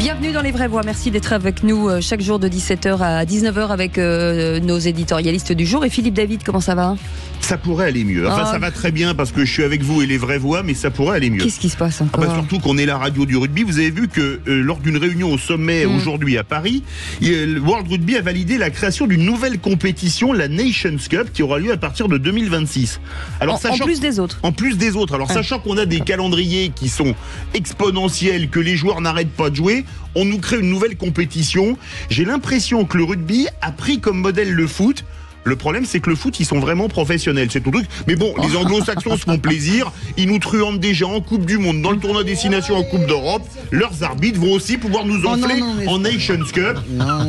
Bienvenue dans Les Vraies Voix. Merci d'être avec nous chaque jour de 17h à 19h avec nos éditorialistes du jour. Et Philippe David, comment ça va ? Ça pourrait aller mieux. Enfin, ça va très bien parce que je suis avec vous et Les Vraies Voix, mais ça pourrait aller mieux. Qu'est-ce qui se passe encore ? Surtout qu'on est la radio du rugby. Vous avez vu que lors d'une réunion au sommet aujourd'hui à Paris, le World Rugby a validé la création d'une nouvelle compétition, la Nations Cup, qui aura lieu à partir de 2026. Alors, en plus des autres. En plus des autres. Alors, sachant qu'on a des calendriers qui sont exponentiels, que les joueurs n'arrêtent pas de jouer, on nous crée une nouvelle compétition. J'ai l'impression que le rugby a pris comme modèle le foot. Le problème, c'est que le foot, ils sont vraiment professionnels, c'est tout truc. Mais bon, les anglo-saxons se font plaisir. Ils nous truandent déjà en Coupe du Monde, dans le tournoi Destination en Coupe d'Europe. Leurs arbitres vont aussi pouvoir nous enfler en Nations Cup.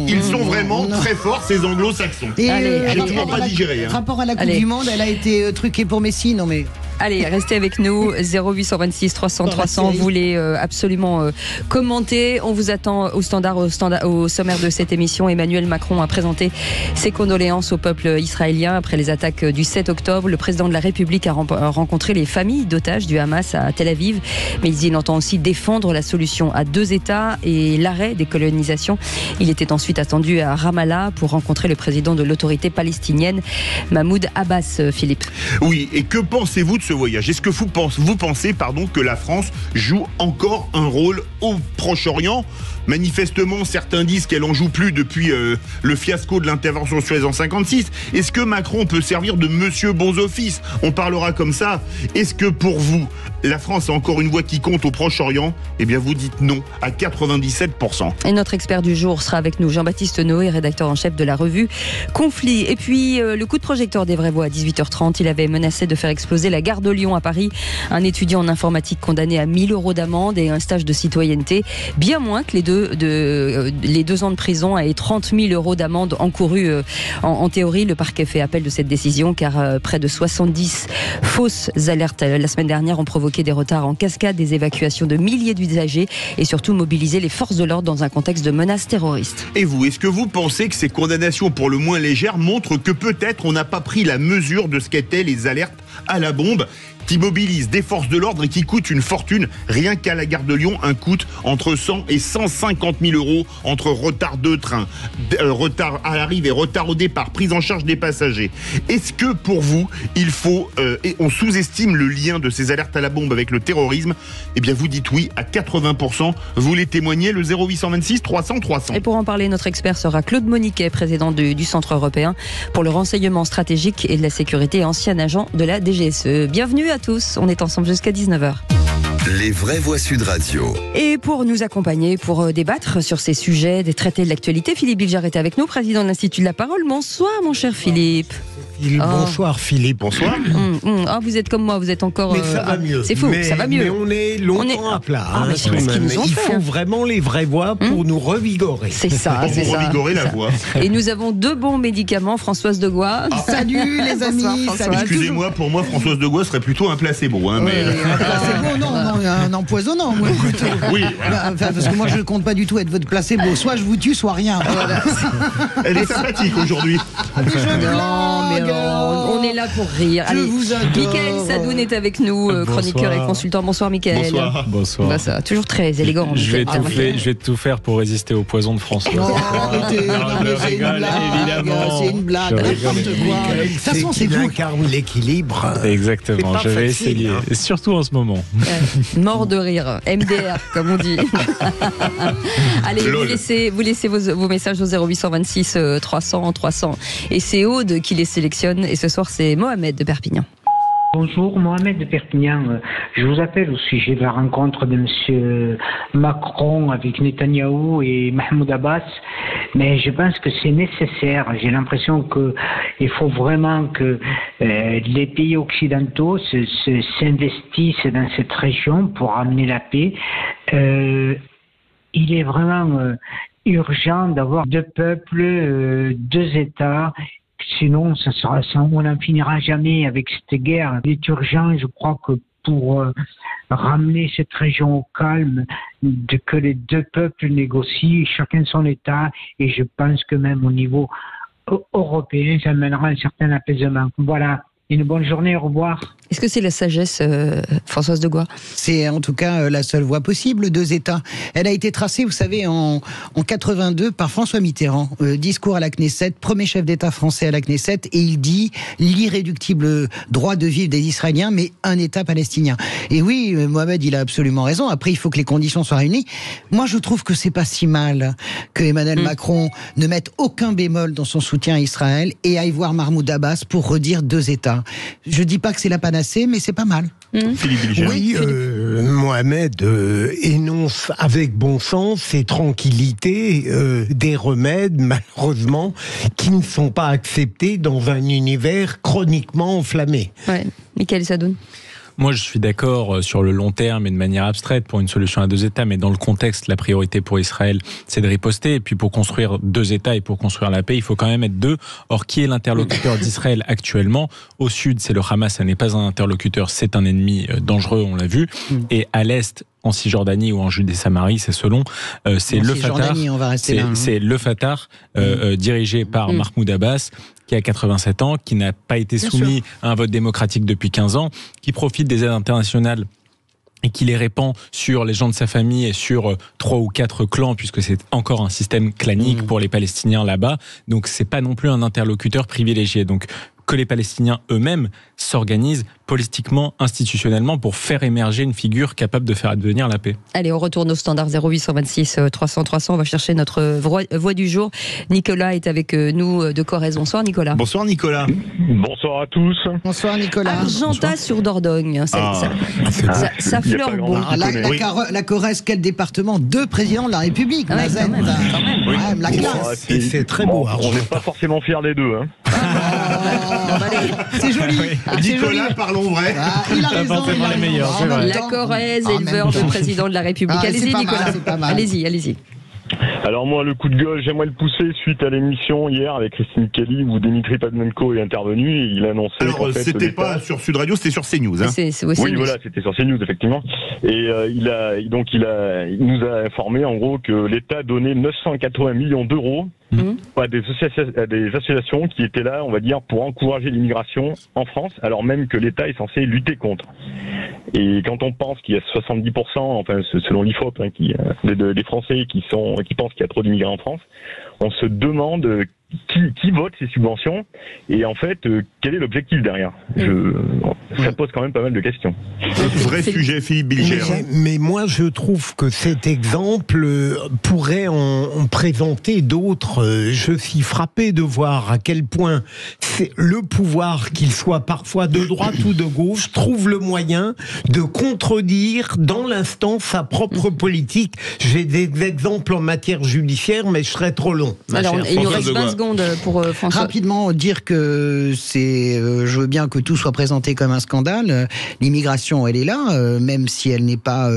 Ils sont vraiment très forts, ces anglo-saxons. J'ai toujours pas digéré. Rapport à la Coupe du Monde, elle a été truquée pour Messi, non mais... Allez, restez avec nous, 0826 300 300, vous voulez absolument commenter. On vous attend au sommaire de cette émission. Emmanuel Macron a présenté ses condoléances au peuple israélien après les attaques du 7 octobre. Le président de la République a rencontré les familles d'otages du Hamas à Tel Aviv, mais il entend aussi défendre la solution à 2 États et l'arrêt des colonisations. Il était ensuite attendu à Ramallah pour rencontrer le président de l'autorité palestinienne, Mahmoud Abbas. Philippe. Oui, et que pensez-vous de ce voyage? Est-ce que vous pensez que la France joue encore un rôle au Proche-Orient? Manifestement, certains disent qu'elle en joue plus depuis le fiasco de l'intervention suez en 56. Est-ce que Macron peut servir de monsieur bons offices? On parlera comme ça. Est-ce que pour vous, la France a encore une voix qui compte au Proche-Orient? Eh bien, vous dites non, à 97%. Et notre expert du jour sera avec nous, Jean-Baptiste Noé, rédacteur en chef de la revue Conflit. Et puis, le coup de projecteur des Vraies Voix à 18h30, il avait menacé de faire exploser la gare de Lyon à Paris. Un étudiant en informatique condamné à 1 000 € d'amende et un stage de citoyenneté, bien moins que les 2 ans de prison et 30 000 € d'amende encourus en théorie. Le parquet fait appel de cette décision car près de 70 fausses alertes la semaine dernière ont provoqué des retards en cascade, des évacuations de milliers d'usagers et surtout mobilisé les forces de l'ordre dans un contexte de menaces terroristes. Et vous, est-ce que vous pensez que ces condamnations pour le moins légères montrent que peut-être on n'a pas pris la mesure de ce qu'étaient les alertes à la bombe qui mobilise des forces de l'ordre et qui coûte une fortune? Rien qu'à la gare de Lyon, un coût entre 100 et 150 000 € entre retard de train, retard à l'arrivée, retard au départ, prise en charge des passagers. Est-ce que pour vous, il faut, et on sous-estime le lien de ces alertes à la bombe avec le terrorisme? Eh bien, vous dites oui à 80%. Vous les témoignez, le 0826 300 300. Et pour en parler, notre expert sera Claude Moniquet, président du Centre européen pour le renseignement stratégique et de la sécurité et ancien agent de la DGSE. Bienvenue à tous, on est ensemble jusqu'à 19h. Les Vraies Voix Sud Radio. Et pour nous accompagner, pour débattre sur ces sujets, des traités de l'actualité, Philippe Bilger est avec nous, président de l'Institut de la Parole. Bonsoir mon cher Philippe. Bonsoir Philippe. Bonsoir. Vous êtes comme moi, vous êtes encore... Mais ça va mieux. C'est fou, ça va mieux. Mais on est longtemps à plat. Mais c'est ce qu'ils nous ont Il fait. faut vraiment les vraies voix pour nous revigorer. C'est ça, c'est pour ça. revigorer la voix. Et nous avons 2 bons médicaments, Françoise Degois. Salut les amis. Bonsoir, salut. Excusez-moi, pour moi, Françoise Degois serait plutôt un placebo. Mais... C'est bon, non, un empoisonnant. Moi, écoute. Oui, voilà. Parce que moi, je ne compte pas du tout être votre placebo. Soit je vous tue, soit rien. Voilà. Elle est sympathique aujourd'hui. On est là pour rire. Je vous adore. Mickaël Sadoun est avec nous, chroniqueur et consultant. Bonsoir Mickaël. Bonsoir. Bah, ça, toujours très élégant. Je vais tout faire pour résister au poison de François. Non, arrêtez, c'est une blague. Évidemment. C'est une blague. N'importe quoi. De toute façon, c'est vous qui incarne l'équilibre. Exactement, je vais essayer. Et surtout en ce moment. Mort de rire. MDR, comme on dit. Allez, vous laissez vos messages au 0826 300 300. Et c'est Aude qui les sélectionne. Et ce soir, c'est Mohamed de Perpignan. Bonjour, Mohamed de Perpignan. Je vous appelle au sujet de la rencontre de M. Macron avec Netanyahou et Mahmoud Abbas, mais je pense que c'est nécessaire. J'ai l'impression qu'il faut vraiment que les pays occidentaux s'investissent dans cette région pour amener la paix. Il est vraiment urgent d'avoir 2 peuples, 2 États. Sinon, on n'en finira jamais avec cette guerre. Il est urgent, je crois, que pour ramener cette région au calme, que les 2 peuples négocient, chacun son État, et je pense que même au niveau européen, ça mènera un certain apaisement. Voilà. Une bonne journée, au revoir. Est-ce que c'est la sagesse, Françoise de Gois? C'est en tout cas la seule voie possible, 2 États. Elle a été tracée, vous savez, en 82 par François Mitterrand. Discours à la Knesset, premier chef d'État français à la Knesset, et il dit l'irréductible droit de vivre des Israéliens, mais un État palestinien. Et oui, Mohamed, il a absolument raison. Après, il faut que les conditions soient réunies. Moi, je trouve que c'est pas si mal que Emmanuel Macron ne mette aucun bémol dans son soutien à Israël et aille voir Mahmoud Abbas pour redire 2 États. Je dis pas que c'est la panacée, mais c'est pas mal. Philippe Bilger. Oui, Mohamed énonce avec bon sens et tranquillité des remèdes, malheureusement, qui ne sont pas acceptés dans un univers chroniquement enflammé. Ouais. Michael Sadoun. Moi, je suis d'accord sur le long terme et de manière abstraite pour une solution à 2 États, mais dans le contexte, la priorité pour Israël, c'est de riposter. Et puis pour construire 2 États et pour construire la paix, il faut quand même être 2. Or, qui est l'interlocuteur d'Israël actuellement? Au sud, c'est le Hamas, ça n'est pas un interlocuteur, c'est un ennemi dangereux, on l'a vu. Et à l'est, en Cisjordanie ou en Judée-Samarie, c'est selon, c'est le Fatah. C'est le Fatah dirigé par Mahmoud Abbas, qui a 87 ans, qui n'a pas été soumis à un vote démocratique depuis 15 ans, qui profite des aides internationales et qui les répand sur les gens de sa famille et sur 3 ou 4 clans, puisque c'est encore un système clanique pour les Palestiniens là-bas. Donc c'est pas non plus un interlocuteur privilégié. Donc que les Palestiniens eux-mêmes s'organisent politiquement, institutionnellement, pour faire émerger une figure capable de faire advenir la paix. Allez, on retourne au standard 0826 300 300. On va chercher notre voix du jour. Nicolas est avec nous de Corrèze. Bonsoir Nicolas. Bonsoir Nicolas. Bonsoir à tous. Bonsoir Nicolas. Argentat sur Dordogne. Ça fleure bon. La Corrèze, quel département? 2 présidents de la République. Ouais, quand même. La classe. Et c'est très beau. On n'est pas forcément fiers des deux. Hein. C'est joli. Nicolas, parlons vrai. Il a raison. Les meilleurs, c'est vrai. La Corrèze, éleveur de président de la République. Allez-y Nicolas. Allez-y. Alors moi, le coup de gueule, j'aimerais le pousser suite à l'émission hier avec Christine Kelly où Dimitri Pavlenko est intervenu et il annonçait. Alors c'était pas sur Sud Radio, c'était sur CNews. Hein. Oui, voilà, c'était sur CNews effectivement. Et il nous a informé en gros que l'État donnait 980 millions d'euros à des associations qui étaient là, on va dire, pour encourager l'immigration en France, alors même que l'État est censé lutter contre. Et quand on pense qu'il y a 70%, enfin selon l'IFOP, des Français qui pensent qu'il y a trop d'immigrés en France, on se demande qui vote ces subventions et en fait quel est l'objectif derrière. Ça pose quand même pas mal de questions. Vrai sujet, Philippe Bilger. Mais moi je trouve que cet exemple pourrait en présenter d'autres. Je suis frappé de voir à quel point le pouvoir, qu'il soit parfois de droite ou de gauche, trouve le moyen de contredire dans l'instant sa propre politique. J'ai des exemples en matière judiciaire, mais je serais trop long. Alors, il nous reste 20 secondes pour François. Rapidement, dire que je veux bien que tout soit présenté comme un scandale. L'immigration, elle est là, même si elle n'est pas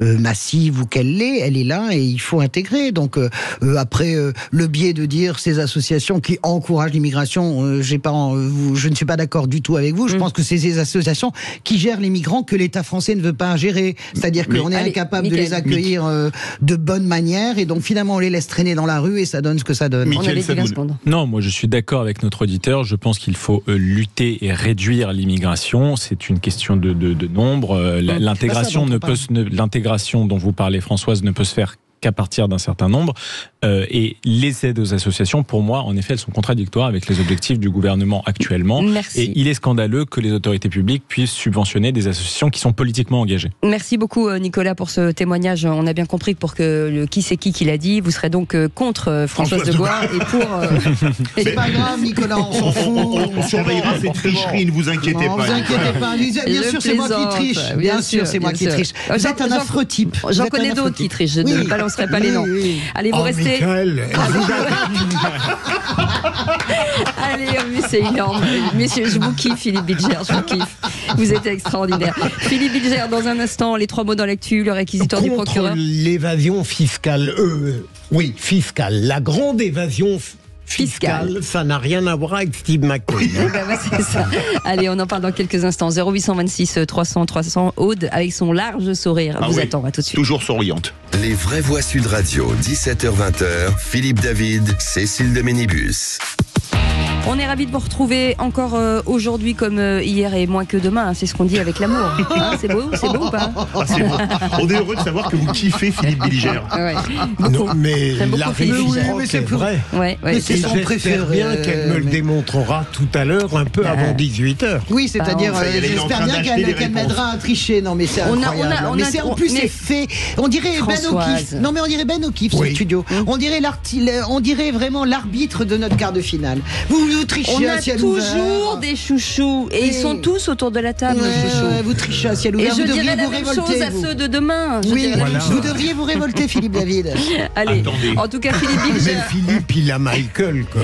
massive ou qu'elle l'est, elle est là et il faut intégrer. Donc, après, le biais de dire ces associations qui encouragent l'immigration, je ne suis pas d'accord du tout avec vous. Je pense que c'est ces associations qui gèrent les migrants que l'État français ne veut pas gérer. C'est-à-dire qu'on est incapable de les accueillir de bonne manière et donc finalement on les laisse traîner dans la rue et ça donne ce que ça donne. On avait 20 secondes. Non, moi je suis d'accord avec notre auditeur. Je pense qu'il faut lutter et réduire l'immigration. C'est une question de nombre. L'intégration l'intégration dont vous parlez, Françoise, ne peut se faire qu'à partir d'un certain nombre. Et les aides aux associations, pour moi, en effet, elles sont contradictoires avec les objectifs du gouvernement actuellement. Merci. Et il est scandaleux que les autorités publiques puissent subventionner des associations qui sont politiquement engagées. Merci beaucoup Nicolas pour ce témoignage. On a bien compris que pour que le qui c'est qui l'a dit, vous serez donc contre Françoise de Gois et pour... C'est pas grave Nicolas, on s'en fout. On surveillera ces tricheries, ne vous inquiétez pas. Ne vous inquiétez pas. Bien sûr, c'est moi qui triche. Bien sûr, c'est moi qui triche. Vous êtes un affreux type. J'en connais d'autres qui trichent. Je ne balancerai pas les noms. Allez, vous restez... Allez, c'est énorme. Messieurs, je vous kiffe, Philippe Bilger, je vous kiffe. Vous êtes extraordinaire. Philippe Bilger, dans un instant, les 3 mots dans l'actu, le réquisitoire du procureur. L'évasion fiscale, fiscale, la grande évasion fiscale, ça n'a rien à voir avec Steve McQueen. C'est ça. Allez, on en parle dans quelques instants. 0826 300 300. Aude, avec son large sourire, vous attend. À tout de suite. Toujours souriante. Les vraies voix Sud Radio, 17h-20h, Philippe David, Cécile de Ménibus. On est ravis de vous retrouver encore aujourd'hui comme hier et moins que demain. Hein, c'est ce qu'on dit avec l'amour. Hein, c'est beau ou pas? C'est beau. On est heureux de savoir que vous kiffez Philippe Bilger. Ouais. Non, mais la réciproque c'est est vrai. Ouais, c'est son J'espère préféré. bien qu'elle me le démontrera tout à l'heure, un peu avant 18h. Oui, c'est-à-dire, Ça y est, elle est en j'espère train bien d'acheter des qu'elle réponses. m'aidera à tricher. Non, mais c'est incroyable. Mais c'est en plus c'est fait. On dirait Ben Françoise. O'Keefe. Non, mais on dirait Ben O'Keefe, ce Oui. studio. On dirait vraiment l'arbitre de notre quart de finale. Vous trichez On à a ciel toujours ouvert. des chouchous et ils sont tous autour de la table, nos chouchous. Ouais, vous trichez à ciel Et ouvert. je Vous devriez dirais la vous même révolter. chose à vous. ceux de demain. Je Oui, dirais la même vous chose. devriez vous révolter, Philippe David. Allez, Attendez. en tout cas, Philippe Mais Bilger. Philippe, il a Michael comme.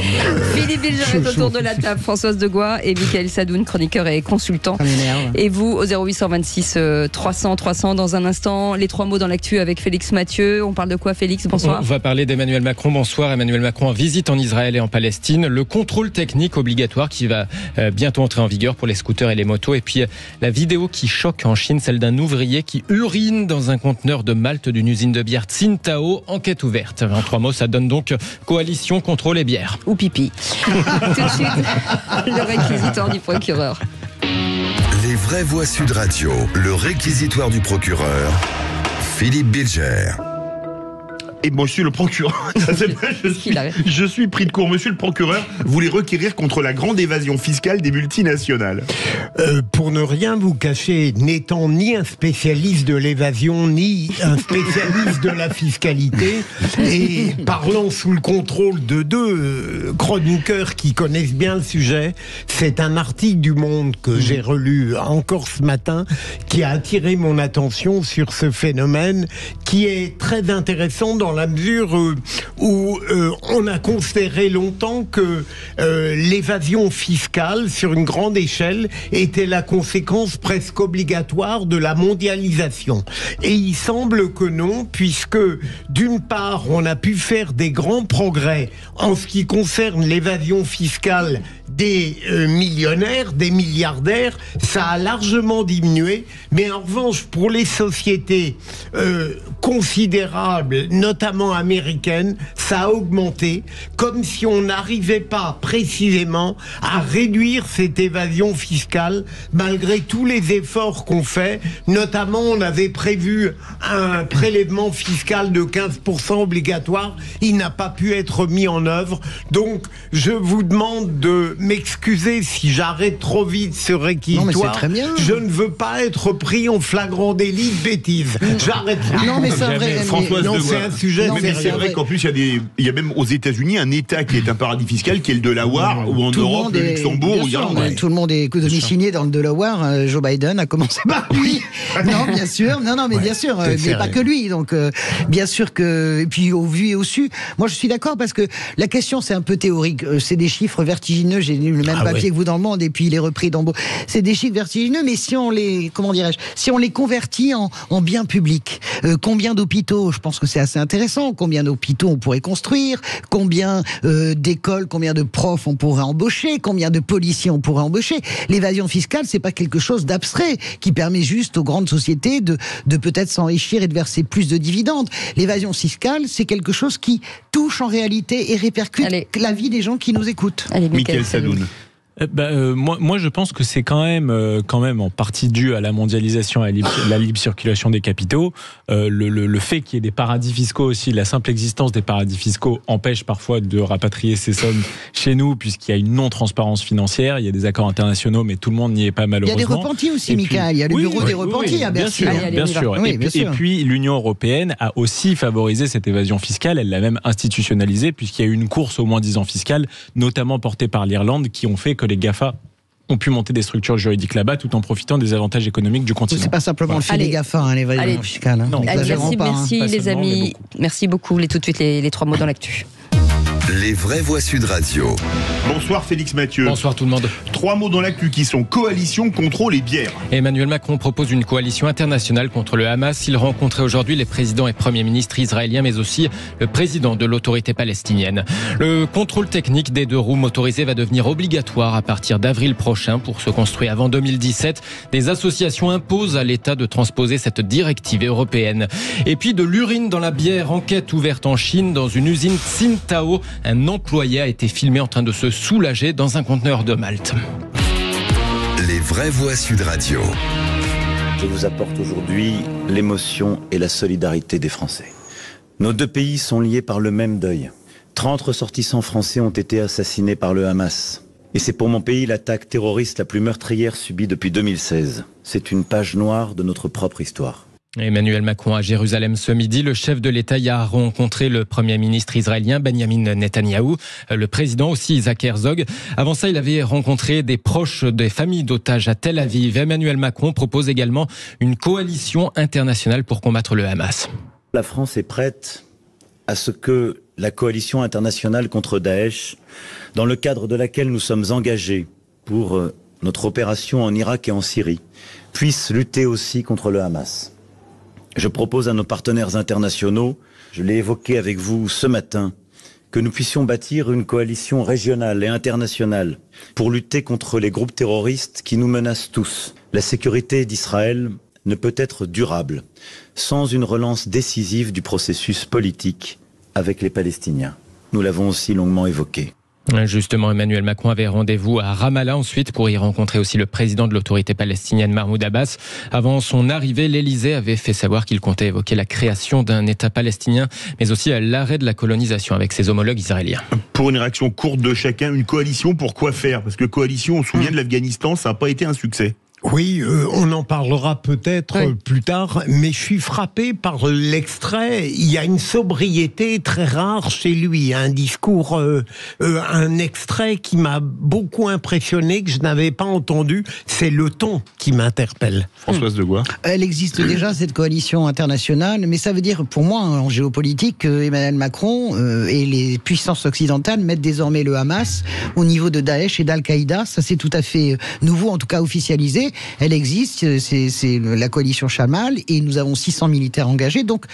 Philippe Bilger est autour de la table, Françoise Degois et Michael Sadoun, chroniqueur et consultant. Ça m'énerve. Et vous, au 0826 300 dans un instant, les 3 mots dans l'actu avec Félix Mathieu. On parle de quoi, Félix? Bonsoir. On va parler d'Emmanuel Macron. Bonsoir. Emmanuel Macron en visite en Israël et en Palestine. Le contrôle technique obligatoire qui va bientôt entrer en vigueur pour les scooters et les motos. Et puis la vidéo qui choque en Chine, celle d'un ouvrier qui urine dans un conteneur de malt d'une usine de bière Tsingtao. Enquête ouverte. En 3 mots, ça donne donc coalition contrôle et bière. Ou pipi. Tout de suite, le réquisitoire du procureur. Les vraies voix Sud Radio, le réquisitoire du procureur, Philippe Bilger. Et monsieur le procureur, je suis pris de court. Monsieur le procureur voulait requérir contre la grande évasion fiscale des multinationales. Pour ne rien vous cacher, n'étant ni un spécialiste de l'évasion, ni un spécialiste de la fiscalité, et parlant sous le contrôle de deux chroniqueurs qui connaissent bien le sujet, c'est un article du Monde que j'ai relu encore ce matin, qui a attiré mon attention sur ce phénomène, qui est très intéressant dans la mesure où on a considéré longtemps que l'évasion fiscale sur une grande échelle était la conséquence presque obligatoire de la mondialisation. Et il semble que non, puisque d'une part, on a pu faire des grands progrès en ce qui concerne l'évasion fiscale des millionnaires, des milliardaires, ça a largement diminué, mais en revanche, pour les sociétés considérables, notamment américaines, ça a augmenté, comme si on n'arrivait pas précisément à réduire cette évasion fiscale, malgré tous les efforts qu'on fait. Notamment, on avait prévu un prélèvement fiscal de 15% obligatoire, il n'a pas pu être mis en œuvre. Donc, je vous demande de m'excuser si j'arrête trop vite ce réquisitoire. Non, mais c'est très bien. Je ne veux pas être pris en flagrant délit de bêtises. J'arrête. Non, mais c'est un vrai. Françoise Non, Degois. c'est un sujet Non, Mais c'est c'est vrai qu'en plus, il y a même aux États-Unis un État qui est un paradis fiscal, qui est le Delaware, ou en Tout le Europe, monde le est- Luxembourg, bien ou sûr, l'Irlande. tout le monde est domicilié dans le Delaware. Joe Biden a commencé par lui. Non, bien sûr. Non, mais bien sûr. c'est Mais sérieux. pas que lui. Donc, bien sûr que. Et puis, au vu et au su. Moi, je suis d'accord parce que la question, c'est un peu théorique. C'est des chiffres vertigineux. J'ai lu le même papier que vous dans Le Monde et puis il est repris dans. C'est des chiffres vertigineux, mais si on les. Comment dirais-je? Si on les convertit en biens publics, combien d'hôpitaux? Je pense que c'est assez intéressant. Combien d'hôpitaux on pourrait construire? Combien d'écoles? Combien de profs on pourrait embaucher? Combien de policiers on pourrait embaucher? L'évasion fiscale, c'est pas quelque chose d'abstrait qui permet juste aux grandes sociétés de peut-être s'enrichir et de verser plus de dividendes. L'évasion fiscale, c'est quelque chose qui touche en réalité et répercute la vie des gens qui nous écoutent. Allez, Michael Sadoun. Moi, je pense que c'est quand même en partie dû à la mondialisation, à la libre circulation des capitaux. Le fait qu'il y ait des paradis fiscaux aussi, la simple existence des paradis fiscaux empêche parfois de rapatrier ces sommes chez nous, puisqu'il y a une non-transparence financière. Il y a des accords internationaux, mais tout le monde n'y est pas malheureusement. Il y a des repentis aussi, Michael. Il y a le bureau des repentis à Bercy. Bien sûr. Oui, bien sûr. Et puis, l'Union européenne a aussi favorisé cette évasion fiscale. Elle l'a même institutionnalisée, puisqu'il y a eu une course au moins-disant fiscal, notamment portée par l'Irlande, qui ont fait que les GAFA ont pu monter des structures juridiques là-bas tout en profitant des avantages économiques du continent. C'est pas simplement le fait des GAFA, l'évasion fiscale. Non, merci les amis. Merci beaucoup. Tout de suite, les 3 mots dans l'actu. Les vraies voix Sud Radio. Bonsoir Félix Mathieu. Bonsoir tout le monde. 3 mots dans l'actu qui sont coalition, contrôle et bière. Emmanuel Macron propose une coalition internationale contre le Hamas. Il rencontrait aujourd'hui les présidents et premiers ministres israéliens, mais aussi le président de l'autorité palestinienne. Le contrôle technique des 2 roues motorisées va devenir obligatoire à partir d'avril prochain pour se construire avant 2017. Des associations imposent à l'État de transposer cette directive européenne. Et puis de l'urine dans la bière, enquête ouverte en Chine dans une usine Tsingtao. Un employé a été filmé en train de se soulager dans un conteneur de Malte. Les vraies voix Sud Radio. Je vous apporte aujourd'hui l'émotion et la solidarité des Français. Nos deux pays sont liés par le même deuil. 30 ressortissants français ont été assassinés par le Hamas. Et c'est pour mon pays l'attaque terroriste la plus meurtrière subie depuis 2016. C'est une page noire de notre propre histoire. Emmanuel Macron à Jérusalem ce midi. Le chef de l'État y a rencontré le Premier ministre israélien Benjamin Netanyahou, le président aussi Isaac Herzog. Avant ça, il avait rencontré des proches des familles d'otages à Tel Aviv. Emmanuel Macron propose également une coalition internationale pour combattre le Hamas. La France est prête à ce que la coalition internationale contre Daesh, dans le cadre de laquelle nous sommes engagés pour notre opération en Irak et en Syrie, puisse lutter aussi contre le Hamas. Je propose à nos partenaires internationaux, je l'ai évoqué avec vous ce matin, que nous puissions bâtir une coalition régionale et internationale pour lutter contre les groupes terroristes qui nous menacent tous. La sécurité d'Israël ne peut être durable sans une relance décisive du processus politique avec les Palestiniens. Nous l'avons aussi longuement évoqué. Justement, Emmanuel Macron avait rendez-vous à Ramallah ensuite pour y rencontrer aussi le président de l'autorité palestinienne Mahmoud Abbas. Avant son arrivée, l'Élysée avait fait savoir qu'il comptait évoquer la création d'un État palestinien, mais aussi l'arrêt de la colonisation avec ses homologues israéliens. Pour une réaction courte de chacun, une coalition pour quoi faire? Parce que coalition, on se souvient de l'Afghanistan, ça n'a pas été un succès. Oui, on en parlera peut-être plus tard, mais je suis frappé par l'extrait. Il y a une sobriété très rare chez lui, un discours, un extrait qui m'a beaucoup impressionné, que je n'avais pas entendu. C'est le ton qui m'interpelle. Françoise Degois. Elle existe déjà, cette coalition internationale, mais ça veut dire, pour moi, en géopolitique, que Emmanuel Macron et les puissances occidentales mettent désormais le Hamas au niveau de Daesh et d'Al-Qaïda. Ça, c'est tout à fait nouveau, en tout cas officialisé. Elle existe, c'est la coalition Chamal, et nous avons 600 militaires engagés, donc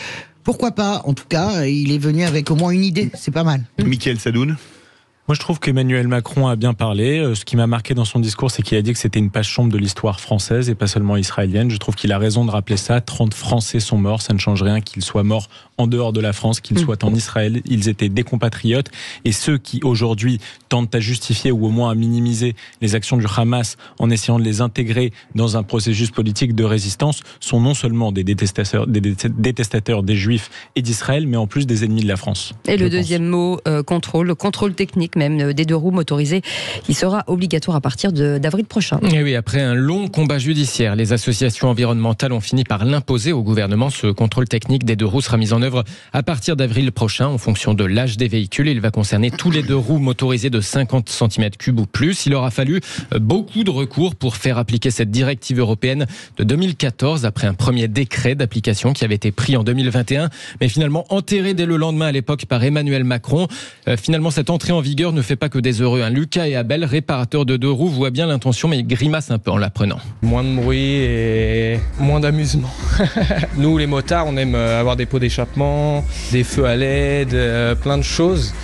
pourquoi pas? En tout cas, il est venu avec au moins une idée, c'est pas mal. Mickaël Sadoun. Moi, je trouve qu'Emmanuel Macron a bien parlé. Ce qui m'a marqué dans son discours, c'est qu'il a dit que c'était une page sombre de l'histoire française et pas seulement israélienne. Je trouve qu'il a raison de rappeler ça. 30 Français sont morts. Ça ne change rien qu'ils soient morts en dehors de la France, qu'ils soient en Israël. Ils étaient des compatriotes. Et ceux qui, aujourd'hui, tentent à justifier ou au moins à minimiser les actions du Hamas en essayant de les intégrer dans un processus politique de résistance sont non seulement des détestateurs des Juifs et d'Israël, mais en plus des ennemis de la France. Et le deuxième mot, contrôle technique même des deux roues motorisées, qui sera obligatoire à partir d'avril prochain. Et oui, après un long combat judiciaire, les associations environnementales ont fini par l'imposer au gouvernement. Ce contrôle technique des deux roues sera mis en œuvre à partir d'avril prochain en fonction de l'âge des véhicules. Il va concerner tous les deux roues motorisées de 50 cm3 ou plus. Il aura fallu beaucoup de recours pour faire appliquer cette directive européenne de 2014 après un premier décret d'application qui avait été pris en 2021, mais finalement enterré dès le lendemain à l'époque par Emmanuel Macron. Finalement, cette entrée en vigueur ne fait pas que des heureux. Lucas et Abel, réparateurs de deux roues, voient bien l'intention, mais ils grimacent un peu en l'apprenant. Moins de bruit et moins d'amusement. Nous, les motards, on aime avoir des pots d'échappement, des feux à LED, plein de choses.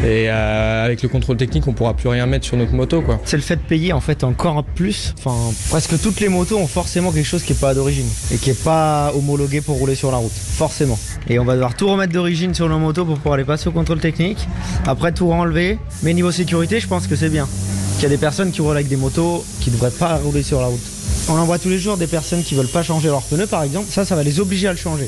Et avec le contrôle technique, on pourra plus rien mettre sur notre moto, quoi. C'est le fait de payer en fait encore plus. Enfin, presque toutes les motos ont forcément quelque chose qui est pas d'origine et qui est pas homologué pour rouler sur la route, forcément. Et on va devoir tout remettre d'origine sur nos motos pour pouvoir les passer au contrôle technique. Après tout enlever. Mais niveau sécurité, je pense que c'est bien. Il y a des personnes qui roulent avec des motos qui ne devraient pas rouler sur la route. On en voit tous les jours des personnes qui veulent pas changer leurs pneus, par exemple. Ça va les obliger à le changer.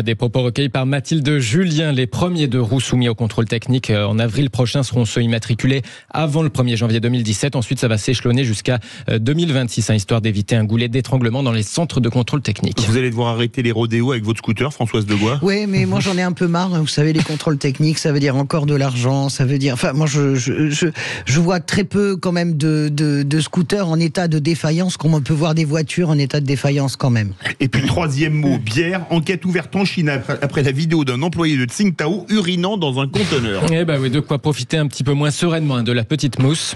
Des propos recueillis par Mathilde Julien. Les premiers deux roues soumis au contrôle technique en avril prochain seront ceux immatriculés avant le 1er janvier 2017. Ensuite, ça va s'échelonner jusqu'à 2026, histoire d'éviter un goulet d'étranglement dans les centres de contrôle technique. Vous allez devoir arrêter les rodéos avec votre scooter, Françoise Degois? Oui, mais moi j'en ai un peu marre. Vous savez, les contrôles techniques, ça veut dire encore de l'argent, ça veut dire... Enfin, moi je vois très peu quand même de scooters en état de défaillance, comme on peut voir des voitures en état de défaillance quand même. Et puis troisième mot, bière, enquête ouverte en Chine après la vidéo d'un employé de Tsingtao urinant dans un conteneur. Eh ben oui, de quoi profiter un petit peu moins sereinement de la petite mousse.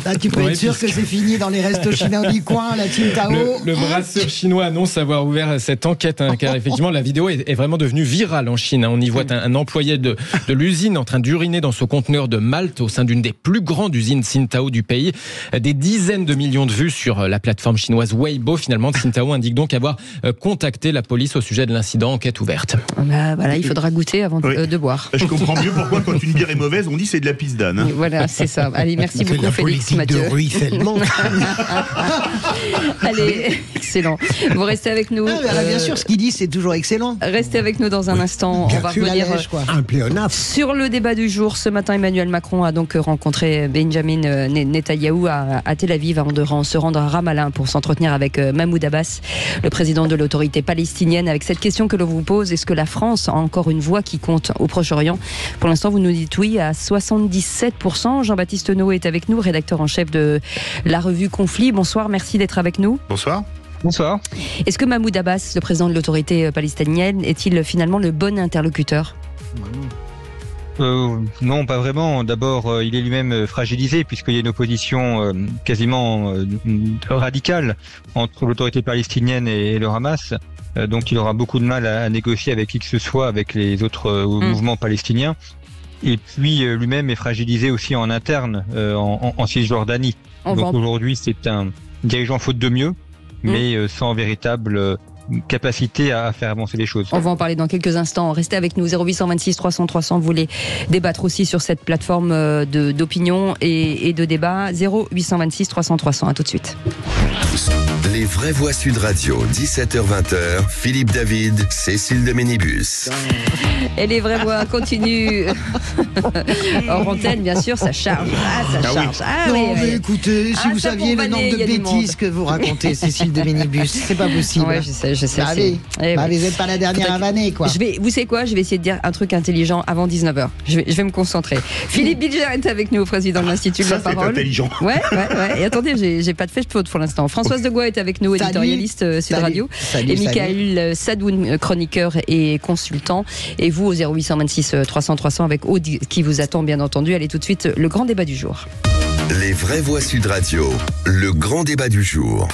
Là, tu peux être sûr que c'est fini dans les restos chinois du coin, la Tsingtao. Le brasseur chinois annonce avoir ouvert cette enquête, car effectivement, la vidéo est vraiment devenue virale en Chine. On y voit un employé de l'usine en train d'uriner dans son conteneur de malt au sein d'une des plus grandes usines Tsingtao du pays. Des dizaines de millions de vues sur la plateforme chinoise Weibo. Finalement, Tsingtao indique donc avoir contacté la police au sujet de l'incident. Enquête ouverte. Voilà, il faudra goûter avant de boire. Je comprends mieux pourquoi quand une bière est mauvaise, on dit c'est de la pisse d'âne. Voilà, c'est ça. Allez, merci beaucoup Félix Mathieu. De ruissellement. Allez, excellent. Vous restez avec nous. Bien sûr, ce qu'il dit, c'est toujours excellent. Restez avec nous dans un instant. On va revenir un pléonasme. sur le débat du jour. Ce matin, Emmanuel Macron a donc rencontré Benjamin Netanyahou à Tel Aviv avant de se rendre à Ramallah pour s'entretenir avec Mahmoud Abbas, le président de l'autorité palestinienne, avec cette question que l'on vous pose: est-ce que la France a encore une voix qui compte au Proche-Orient? Pour l'instant, vous nous dites oui à 77%. Jean-Baptiste Noé est avec nous, rédacteur en chef de la revue Conflit. Bonsoir, merci d'être avec nous. Bonsoir. Bonsoir. Est-ce que Mahmoud Abbas, le président de l'autorité palestinienne, est-il finalement le bon interlocuteur? Non, pas vraiment. D'abord, il est lui-même fragilisé puisqu'il y a une opposition quasiment radicale entre l'autorité palestinienne et le Hamas. Donc il aura beaucoup de mal à négocier avec qui que ce soit, avec les autres mouvements palestiniens. Et puis lui-même est fragilisé aussi en interne, en Cisjordanie. Donc aujourd'hui, c'est un dirigeant faute de mieux, mais sans véritable capacité à faire avancer les choses. On va en parler dans quelques instants. Restez avec nous, 0826 300 300. Vous voulez débattre aussi sur cette plateforme d'opinion et de débat. 0826 300 300. À tout de suite. Les vraies voix Sud Radio, 17h-20h, Philippe David, Cécile de Ménibus. Et les vraies voix continuent. Hors antenne, bien sûr, ça charge. Ça charge. Mais écoutez, si vous saviez le nombre de bêtises que vous racontez, Cécile de Ménibus, c'est pas possible. Ouais, je sais. Vous n'êtes pas la dernière avanée, quoi. Vous savez quoi? Je vais essayer de dire un truc intelligent avant 19h. Je vais me concentrer. Philippe Bilger est avec nous, président de l'Institut de la Parole. C'est intelligent. Ouais. Et attendez, j'ai pas de fait de faute pour l'instant. Françoise Degois est avec nous, éditorialiste Sud Radio. Et Michael Sadoun, chroniqueur et consultant. Et vous, au 0826 300 300, avec Aude qui vous attend, bien entendu. Allez tout de suite, le grand débat du jour. Les vraies voix Sud Radio, le grand débat du jour.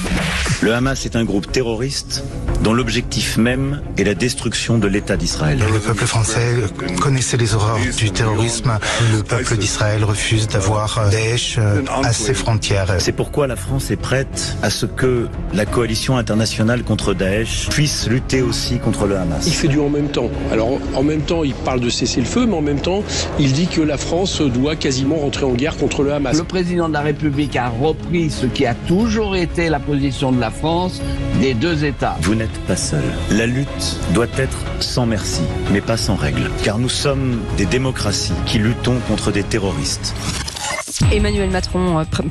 Le Hamas est un groupe terroriste dont l'objectif même est la destruction de l'État d'Israël. Le peuple français connaissait les horreurs du terrorisme. Le peuple d'Israël refuse d'avoir Daesh à ses frontières. C'est pourquoi la France est prête à ce que la coalition internationale contre Daesh puisse lutter aussi contre le Hamas. Il fait du en même temps. Alors en même temps, il parle de cesser le feu, mais en même temps, il dit que la France doit quasiment rentrer en guerre contre le Hamas. Le président de la République a repris ce qui a toujours été la position de la France, des deux États. Vous n'êtes pas seul. La lutte doit être sans merci, mais pas sans règles. Car nous sommes des démocraties qui luttons contre des terroristes. Emmanuel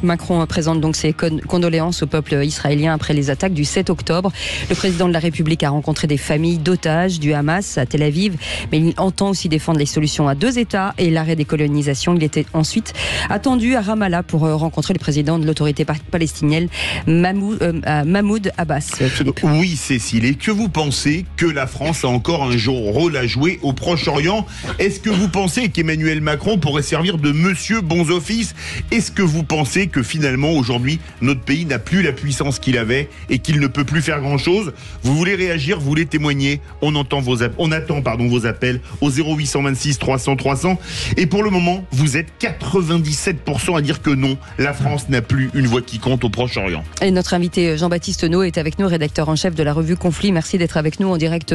Macron présente donc ses condoléances au peuple israélien après les attaques du 7 octobre. Le président de la République a rencontré des familles d'otages du Hamas à Tel Aviv, mais il entend aussi défendre les solutions à deux États et l'arrêt des colonisations. Il était ensuite attendu à Ramallah pour rencontrer le président de l'autorité palestinienne, Mahmoud Abbas. Philippe. Oui, Cécile, et que vous pensez que la France a encore un rôle à jouer au Proche-Orient? Est-ce que vous pensez qu'Emmanuel Macron pourrait servir de monsieur bons offices? Est-ce que vous pensez que finalement aujourd'hui notre pays n'a plus la puissance qu'il avait et qu'il ne peut plus faire grand-chose? Vous voulez réagir, vous voulez témoigner? On attend vos appels au 0826 300 300. Et pour le moment, vous êtes 97% à dire que non, la France n'a plus une voix qui compte au Proche-Orient. Et notre invité Jean-Baptiste Noé est avec nous, rédacteur en chef de la revue Conflit. Merci d'être avec nous en direct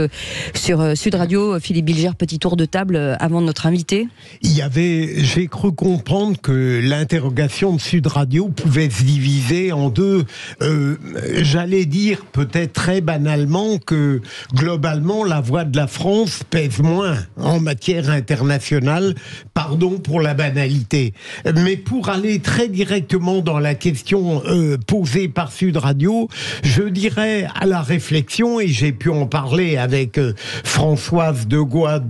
sur Sud Radio. Philippe Bilger, petit tour de table avant notre invité. J'ai cru comprendre que l'interrogation de Sud Radio pouvait se diviser en deux. J'allais dire peut-être très banalement que globalement la voix de la France pèse moins en matière internationale. Pardon pour la banalité. Mais pour aller très directement dans la question posée par Sud Radio, je dirais à la réflexion, et j'ai pu en parler avec Françoise Degois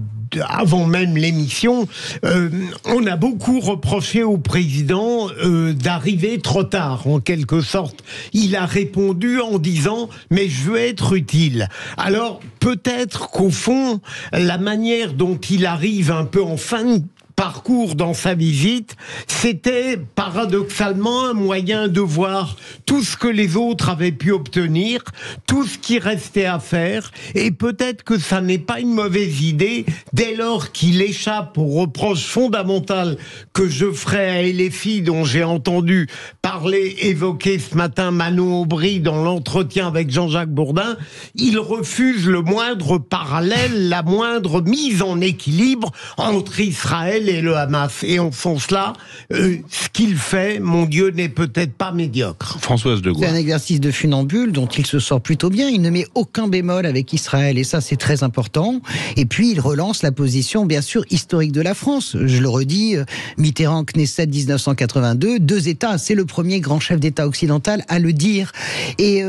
avant même l'émission, on a beaucoup reproché au président d'arriver trop tard, en quelque sorte. Il a répondu en disant « mais je veux être utile ». Alors, peut-être qu'au fond, la manière dont il arrive un peu en fin de parcours dans sa visite, c'était paradoxalement un moyen de voir tout ce que les autres avaient pu obtenir, tout ce qui restait à faire, et peut-être que ça n'est pas une mauvaise idée dès lors qu'il échappe au reproche fondamental que je ferai à LFI, dont j'ai entendu parler, évoquer ce matin Manon Aubry dans l'entretien avec Jean-Jacques Bourdin. Il refuse le moindre parallèle, la moindre mise en équilibre entre Israël et le Hamas. Et en ce sens-là, ce qu'il fait, mon Dieu, n'est peut-être pas médiocre. Françoise de Gaulle. C'est un exercice de funambule dont il se sort plutôt bien. Il ne met aucun bémol avec Israël, et ça, c'est très important. Et puis, il relance la position, bien sûr, historique de la France. Je le redis, Mitterrand, Knesset, 1982, 2 États. C'est le premier grand chef d'État occidental à le dire. Et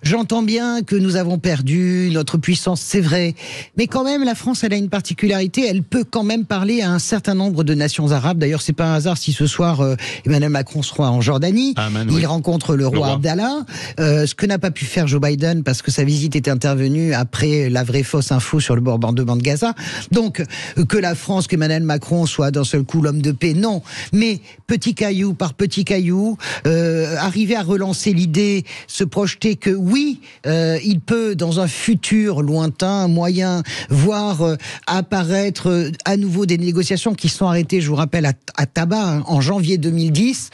j'entends bien que nous avons perdu notre puissance, c'est vrai. Mais quand même, la France, elle a une particularité. Elle peut quand même parler à un certain nombre de nations arabes. D'ailleurs, c'est pas un hasard si ce soir, Emmanuel Macron sera en Jordanie. Il rencontre le roi Abdallah. Ce que n'a pas pu faire Joe Biden, parce que sa visite est intervenue après la vraie fausse info sur le bombardement de Gaza. Donc, que la France, qu'Emmanuel Macron soit d'un seul coup l'homme de paix, non. Mais petit caillou par petit caillou, arriver à relancer l'idée, se projeter que oui, il peut, dans un futur lointain, moyen, voir apparaître à nouveau des négociations qui sont arrêtées, je vous rappelle, à Tabac, en janvier 2010.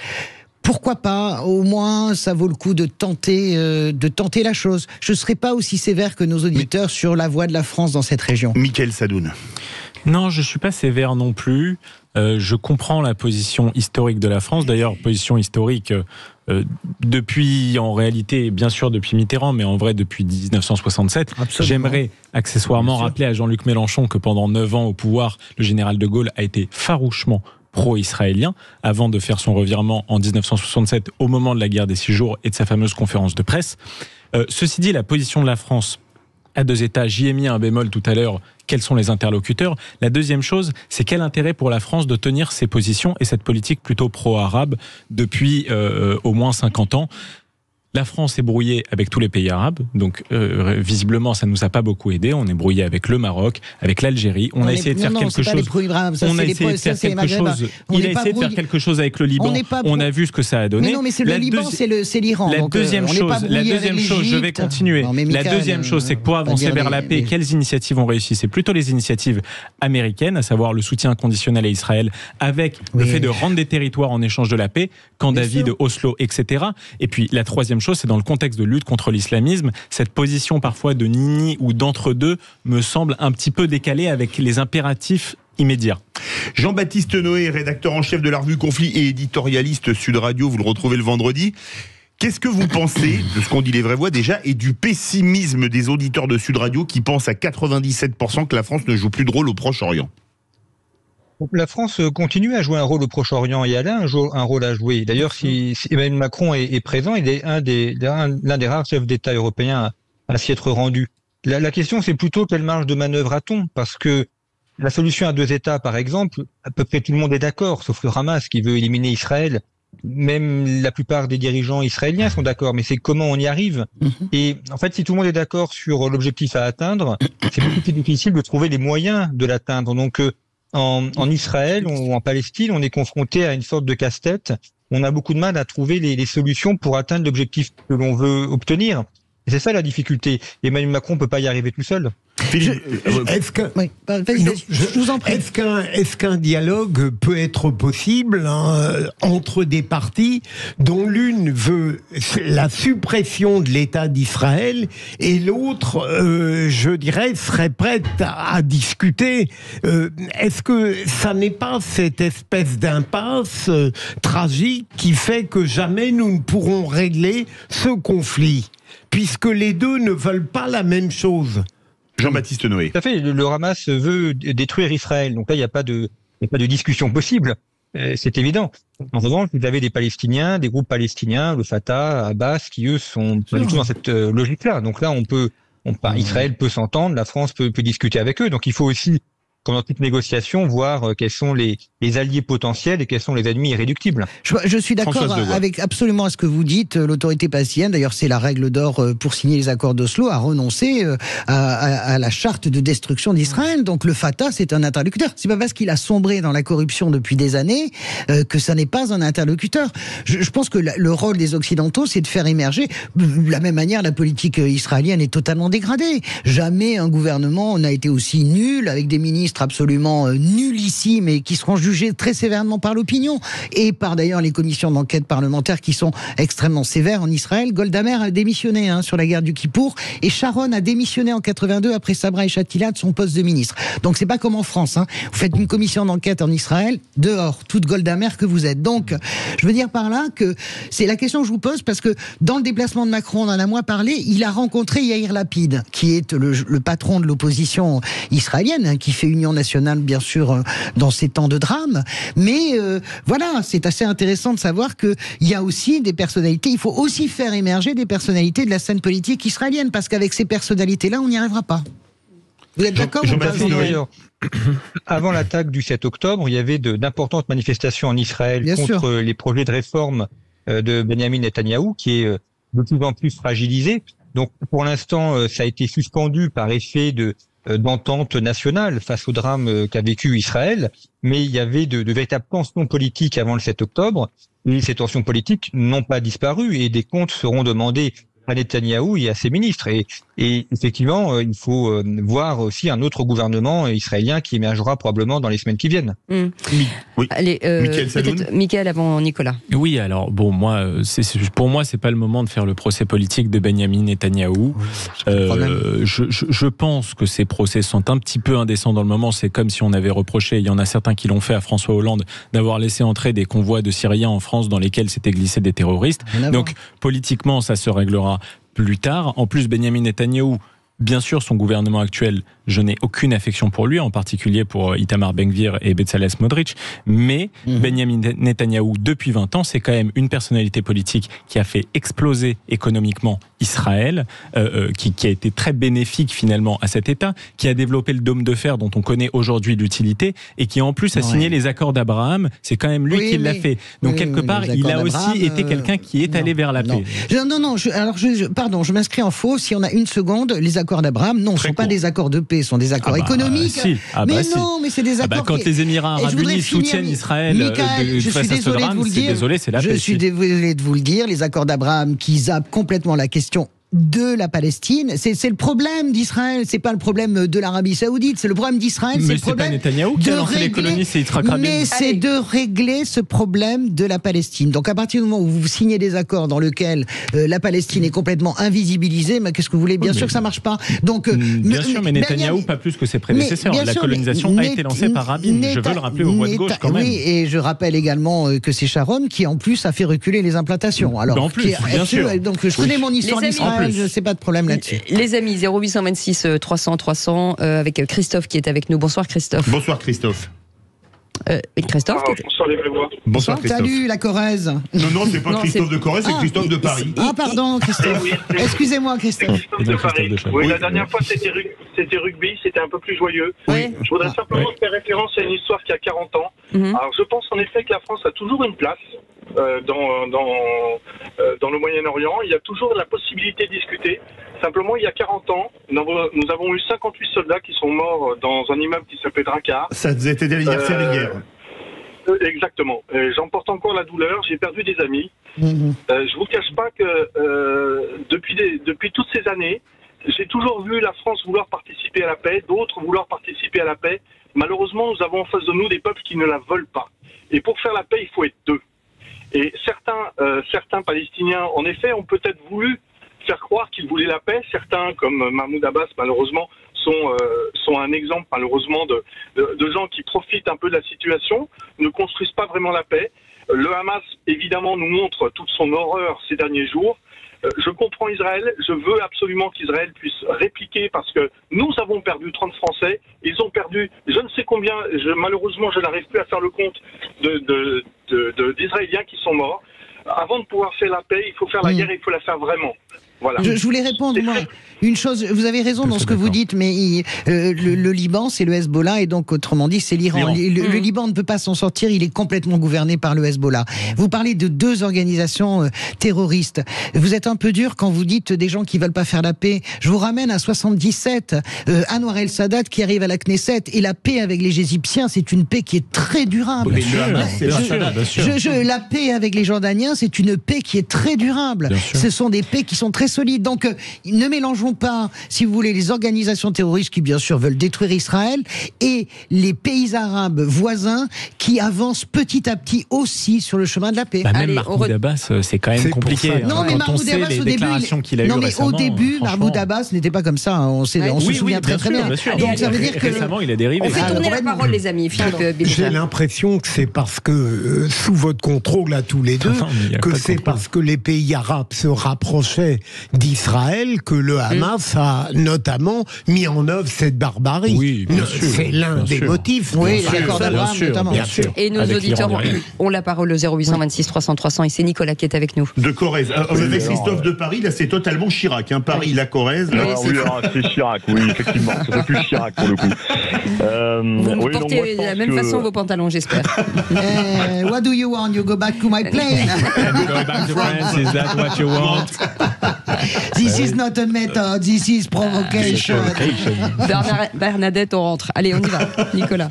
Pourquoi pas? Au moins, ça vaut le coup de tenter la chose. Je ne serai pas aussi sévère que nos auditeurs sur la voix de la France dans cette région. Mickaël Sadoun. Non, je ne suis pas sévère non plus. Je comprends la position historique de la France. D'ailleurs, position historique depuis, en réalité, bien sûr depuis Mitterrand, mais en vrai depuis 1967. Absolument. J'aimerais accessoirement rappeler à Jean-Luc Mélenchon que pendant 9 ans au pouvoir, le général de Gaulle a été farouchement pro-israélien, avant de faire son revirement en 1967 au moment de la guerre des 6 jours et de sa fameuse conférence de presse. Ceci dit, la position de la France à 2 États, j'y ai mis un bémol tout à l'heure, quels sont les interlocuteurs. La deuxième chose, c'est quel intérêt pour la France de tenir ses positions et cette politique plutôt pro-arabe depuis au moins 50 ans. La France est brouillée avec tous les pays arabes, donc visiblement ça ne nous a pas beaucoup aidé. On est brouillé avec le Maroc, avec l'Algérie. On a essayé de faire quelque chose. On a essayé de faire quelque chose. Il a essayé de faire quelque chose avec le Liban. On a vu ce que ça a donné. Mais non, mais c'est le Liban, c'est l'Iran. La deuxième chose, je vais continuer. La deuxième chose, c'est que pour avancer vers la paix, quelles initiatives ont réussi? C'est plutôt les initiatives américaines, à savoir le soutien inconditionnel à Israël, avec le fait de rendre des territoires en échange de la paix, Camp David, Oslo, etc. Et puis la troisième chose, c'est dans le contexte de lutte contre l'islamisme, cette position parfois de nini ou d'entre-deux me semble un petit peu décalée avec les impératifs immédiats. Jean-Baptiste Noé, rédacteur en chef de la revue Conflit et éditorialiste Sud Radio, vous le retrouvez le vendredi. Qu'est-ce que vous pensez de ce qu'on dit les vraies voix déjà et du pessimisme des auditeurs de Sud Radio qui pensent à 97% que la France ne joue plus de rôle au Proche-Orient? La France continue à jouer un rôle au Proche-Orient et elle a un rôle à jouer. D'ailleurs, si Emmanuel Macron est présent, il est l'un des rares chefs d'État européens à s'y être rendu. La question, c'est plutôt quelle marge de manœuvre a-t-on? Parce que la solution à 2 États, par exemple, à peu près tout le monde est d'accord, sauf le Hamas qui veut éliminer Israël. Même la plupart des dirigeants israéliens sont d'accord, mais c'est comment on y arrive. Et en fait, si tout le monde est d'accord sur l'objectif à atteindre, c'est beaucoup plus difficile de trouver les moyens de l'atteindre. Donc, en Israël ou en Palestine, on est confronté à une sorte de casse-tête. On a beaucoup de mal à trouver les solutions pour atteindre l'objectif que l'on veut obtenir. Et c'est ça la difficulté. Emmanuel Macron ne peut pas y arriver tout seul. Est-ce qu'un dialogue peut être possible entre des partis dont l'une veut la suppression de l'État d'Israël et l'autre, je dirais, serait prête à discuter? Est-ce que ça n'est pas cette espèce d'impasse tragique qui fait que jamais nous ne pourrons régler ce conflit, puisque les deux ne veulent pas la même chose? Jean-Baptiste Noé. Tout à fait. Le Hamas veut détruire Israël. Donc là, il n'y a pas de discussion possible. C'est évident. En revanche, vous avez des Palestiniens, des groupes palestiniens, le Fatah, Abbas, qui eux sont pas du tout dans cette logique-là. Donc là, Israël peut s'entendre, la France peut discuter avec eux. Donc il faut aussi comme dans toute négociation, voir quels sont les alliés potentiels et quels sont les ennemis irréductible. Je suis d'accord avec absolument ce que vous dites. L'autorité palestinienne, d'ailleurs c'est la règle d'or pour signer les accords d'Oslo, a renoncé à la charte de destruction d'Israël. Donc le Fatah, c'est un interlocuteur. C'est pas parce qu'il a sombré dans la corruption depuis des années que ça n'est pas un interlocuteur. Je pense que le rôle des Occidentaux, c'est de faire émerger. De la même manière, la politique israélienne est totalement dégradée. Jamais un gouvernement n'a été aussi nul, avec des ministres absolument nullissimes et qui seront jugés très sévèrement par l'opinion et par d'ailleurs les commissions d'enquête parlementaires qui sont extrêmement sévères en Israël. Golda Meir a démissionné sur la guerre du Kippour et Sharon a démissionné en 82 après Sabra Eshatilah de son poste de ministre. Donc c'est pas comme en France. Vous faites une commission d'enquête en Israël, dehors, toute Golda Meir que vous êtes. Donc je veux dire par là que c'est la question que je vous pose parce que dans le déplacement de Macron, on en a moins parlé, il a rencontré Yair Lapid, qui est le patron de l'opposition israélienne, qui fait union nationale bien sûr dans ces temps de drame. Mais voilà, c'est assez intéressant de savoir qu'il y a aussi des personnalités, il faut aussi faire émerger des personnalités de la scène politique israélienne, parce qu'avec ces personnalités-là, on n'y arrivera pas. Vous êtes d'accord? Avant l'attaque du 7 octobre, il y avait d'importantes manifestations en Israël contre les projets de réforme de Benjamin Netanyahou, qui est de plus en plus fragilisé. Donc, pour l'instant, ça a été suspendu par effet d'entente nationale face au drame qu'a vécu Israël, mais il y avait de véritables tensions politiques avant le 7 octobre, et ces tensions politiques n'ont pas disparu, et des comptes seront demandés à Netanyahou et à ses ministres. Et effectivement, il faut voir aussi un autre gouvernement israélien qui émergera probablement dans les semaines qui viennent. Oui. Allez, peut-être Mickaël avant Nicolas. Oui, alors bon, pour moi, c'est pas le moment de faire le procès politique de Benjamin Netanyahou. Je pense que ces procès sont un petit peu indécents dans le moment. C'est comme si on avait reproché, il y en a certains qui l'ont fait à François Hollande, d'avoir laissé entrer des convois de Syriens en France dans lesquels s'étaient glissés des terroristes. Donc politiquement, ça se réglera plus tard. En plus, Benjamin Netanyahou, bien sûr, son gouvernement actuel, je n'ai aucune affection pour lui, en particulier pour Itamar Ben-Gvir et Bezalel Smotrich, mais Benjamin Netanyahou, depuis 20 ans, c'est quand même une personnalité politique qui a fait exploser économiquement Israël, qui a été très bénéfique finalement à cet État, qui a développé le dôme de fer dont on connaît aujourd'hui l'utilité, et qui en plus a signé les accords d'Abraham. C'est quand même lui qui l'a fait. Donc quelque part, il a aussi été quelqu'un qui est allé vers la paix. Pardon, je m'inscris en faux. Si on a une seconde, les accords d'Abraham, non, ce ne sont pas des accords de paix, ce sont des accords économiques. Mais c'est des accords. Quand les Émirats Arabes Unis soutiennent Israël face à ce drame, c'est la paix. Je suis désolé de vous le dire, les accords d'Abraham qui zappent complètement la question de la Palestine, c'est le problème d'Israël, c'est pas le problème de l'Arabie Saoudite, c'est le problème d'Israël, c'est le problème pas Netanyahou qui a lancé les colonies, c'est Yitzhak Rabin. Mais c'est de régler ce problème de la Palestine. Donc à partir du moment où vous signez des accords dans lesquels la Palestine est complètement invisibilisée, mais qu'est-ce que vous voulez? Bien sûr que ça marche pas. Donc bien sûr, mais Netanyahou pas plus que ses prédécesseurs. La colonisation a été lancée par Rabin. Je veux le rappeler aux voix de gauche quand même. Oui, et je rappelle également que c'est Sharon qui en plus a fait reculer les implantations. Alors en plus, bien sûr. Donc je connais mon histoire d'Israël. Je sais pas de problème là-dessus. Les amis, 0826 300 300 avec Christophe qui est avec nous. Bonsoir Christophe. Bonsoir Christophe. Christophe. Bonsoir les Prévois. Bonsoir Christophe. Salut la Corrèze. Non, c'est pas Christophe de Corrèze, c'est Christophe de Paris. Pardon Christophe. Excusez-moi Christophe. Oui, la dernière fois c'était rugby, c'était un peu plus joyeux. Je voudrais simplement faire référence à une histoire qui a 40 ans. Alors je pense en effet que la France a toujours une place dans le Moyen-Orient. Il y a toujours la possibilité de discuter. Simplement, il y a 40 ans, nous avons eu 58 soldats qui sont morts dans un immeuble qui s'appelait Drakkar. Ça a été l'anniversaire hier. Exactement. J'en porte encore la douleur. J'ai perdu des amis. Je vous cache pas que depuis toutes ces années, j'ai toujours vu la France vouloir participer à la paix, d'autres vouloir participer à la paix. Malheureusement, nous avons en face de nous des peuples qui ne la veulent pas. Et pour faire la paix, il faut être deux. Et certains Palestiniens, en effet, ont peut-être voulu faire croire qu'ils voulaient la paix. Certains, comme Mahmoud Abbas, malheureusement, sont un exemple, malheureusement, de gens qui profitent un peu de la situation, ne construisent pas vraiment la paix. Le Hamas, évidemment, nous montre toute son horreur ces derniers jours. Je comprends Israël, je veux absolument qu'Israël puisse répliquer parce que nous avons perdu 30 Français, ils ont perdu je ne sais combien, malheureusement je n'arrive plus à faire le compte d'Israéliens qui sont morts. Avant de pouvoir faire la paix, il faut faire la guerre, il faut la faire vraiment. Voilà. Je voulais répondre, moi. Une chose, vous avez raison dans ce que vous dites, mais le Liban, c'est le Hezbollah, et donc, autrement dit, c'est l'Iran. Le Liban ne peut pas s'en sortir, il est complètement gouverné par le Hezbollah. Vous parlez de 2 organisations terroristes. Vous êtes un peu dur quand vous dites des gens qui veulent pas faire la paix. Je vous ramène à 77, Anwar el-Sadat qui arrive à la Knesset, et la paix avec les Égyptiens, c'est une paix qui est très durable. La paix avec les Jordaniens, c'est une paix qui est très durable. Ce sont des paix qui sont très solides. Donc, ne mélangeons pas, si vous voulez, les organisations terroristes qui, bien sûr, veulent détruire Israël et les pays arabes voisins qui avancent petit à petit aussi sur le chemin de la paix. Même Mahmoud Abbas, c'est quand même compliqué. Non, mais Mahmoud Abbas, au début, au début, Mahmoud Abbas n'était pas comme ça. On se souvient très bien. Donc, ça veut dire que récemment, il a dérivé. On fait tourner la parole, les amis. J'ai l'impression que c'est parce que, sous votre contrôle à tous les deux, que c'est parce que les pays arabes se rapprochaient d'Israël que le Hamas a notamment mis en œuvre cette barbarie. Oui, bien sûr. C'est l'un des motifs. Oui, l'accord d'Abraham notamment. Et nos auditeurs ont la parole au 0826 300 300, et c'est Nicolas qui est avec nous. De Corrèze. Avec Christophe de Paris, là c'est totalement Chirac. Paris, la Corrèze. C'est Chirac, oui, effectivement. C'est plus Chirac pour le coup. Vous portez de la même façon vos pantalons, j'espère. What do you want? You go back to my plane. Go back to France, is that what you want? This is not a method, this is provocation. Bernadette, on rentre. Allez, on y va. Nicolas.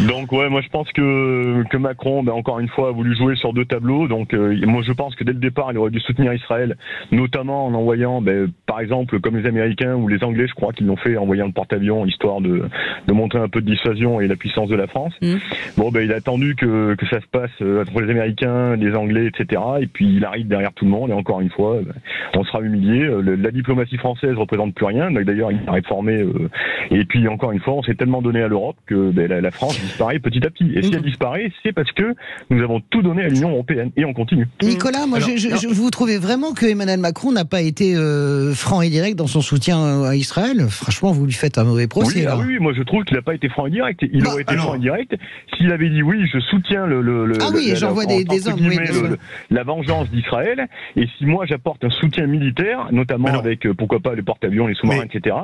Donc moi je pense que Macron, encore une fois, a voulu jouer sur 2 tableaux. Donc moi je pense que dès le départ, il aurait dû soutenir Israël, notamment en envoyant, par exemple, comme les Américains ou les Anglais, je crois qu'ils l'ont fait, en envoyant le porte-avions, histoire de montrer un peu de dissuasion et la puissance de la France. Il a attendu que ça se passe entre les Américains, les Anglais, etc. Et puis il arrive derrière tout le monde, et encore une fois, on sera humilié. La diplomatie française représente plus rien. D'ailleurs, il a réformé. Et puis encore une fois, on s'est tellement donné à l'Europe que la France disparaît petit à petit. Et si elle disparaît, c'est parce que nous avons tout donné à l'Union européenne, et on continue. Nicolas, vous trouvez vraiment que Emmanuel Macron n'a pas été franc et direct dans son soutien à Israël? Franchement, vous lui faites un mauvais procès. Oui, moi je trouve qu'il n'a pas été franc et direct. Il aurait été franc et direct s'il avait dit oui, je soutiens la vengeance d'Israël, et si moi j'apporte un soutien militaire, notamment avec pourquoi pas les porte-avions, les sous-marins, etc.,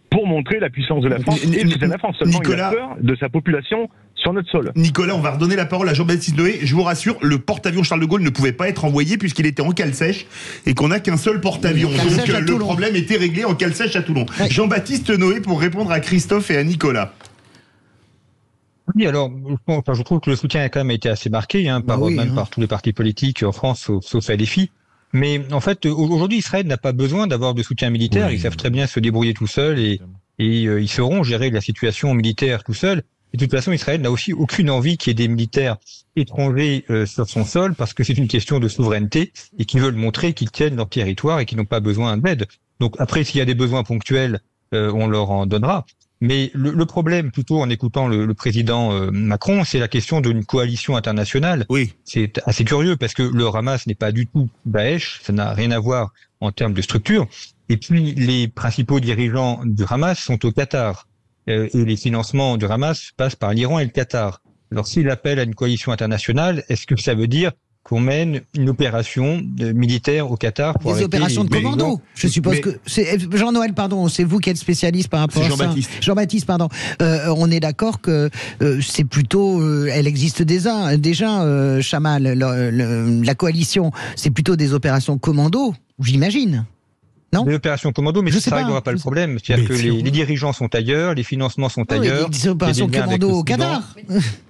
pour montrer la puissance de la France et le soutien de la France. Seulement, il a peur de sa population sur notre sol. Nicolas, on va redonner la parole à Jean-Baptiste Noé. Je vous rassure, le porte-avions Charles de Gaulle ne pouvait pas être envoyé puisqu'il était en cale sèche et qu'on n'a qu'un seul porte-avions. Donc le problème était réglé en cale sèche à Toulon. Ouais. Jean-Baptiste Noé pour répondre à Christophe et à Nicolas. Oui, alors, je trouve que le soutien a quand même été assez marqué, par tous les partis politiques en France, sauf LFI. Mais en fait, aujourd'hui, Israël n'a pas besoin d'avoir de soutien militaire. Ils savent très bien se débrouiller tout seuls et ils sauront gérer la situation militaire tout seuls. Et de toute façon, Israël n'a aussi aucune envie qu'il y ait des militaires étrangers sur son sol, parce que c'est une question de souveraineté et qu'ils veulent montrer qu'ils tiennent leur territoire et qu'ils n'ont pas besoin d'aide. Donc après, s'il y a des besoins ponctuels, on leur en donnera. Mais le problème, plutôt en écoutant le président Macron, c'est la question d'une coalition internationale. Oui. C'est assez curieux parce que le Hamas n'est pas du tout Daesh, ça n'a rien à voir en termes de structure. Et puis les principaux dirigeants du Hamas sont au Qatar. Et les financements du Hamas passent par l'Iran et le Qatar. Alors s'il appelle à une coalition internationale, est-ce que ça veut dire qu'on mène une opération militaire au Qatar pour des opérations de commando? Je suppose que c'est Jean-Noël, pardon, c'est vous qui êtes spécialiste par rapport à ça. Jean-Baptiste, pardon. On est d'accord que c'est plutôt, elle existe déjà, Chamal, la coalition, c'est plutôt des opérations commando, j'imagine. Non, des opérations commando, mais ça ne réglera pas le problème. C'est-à-dire que les dirigeants sont ailleurs, les financements sont ailleurs. Des opérations commando au Qatar.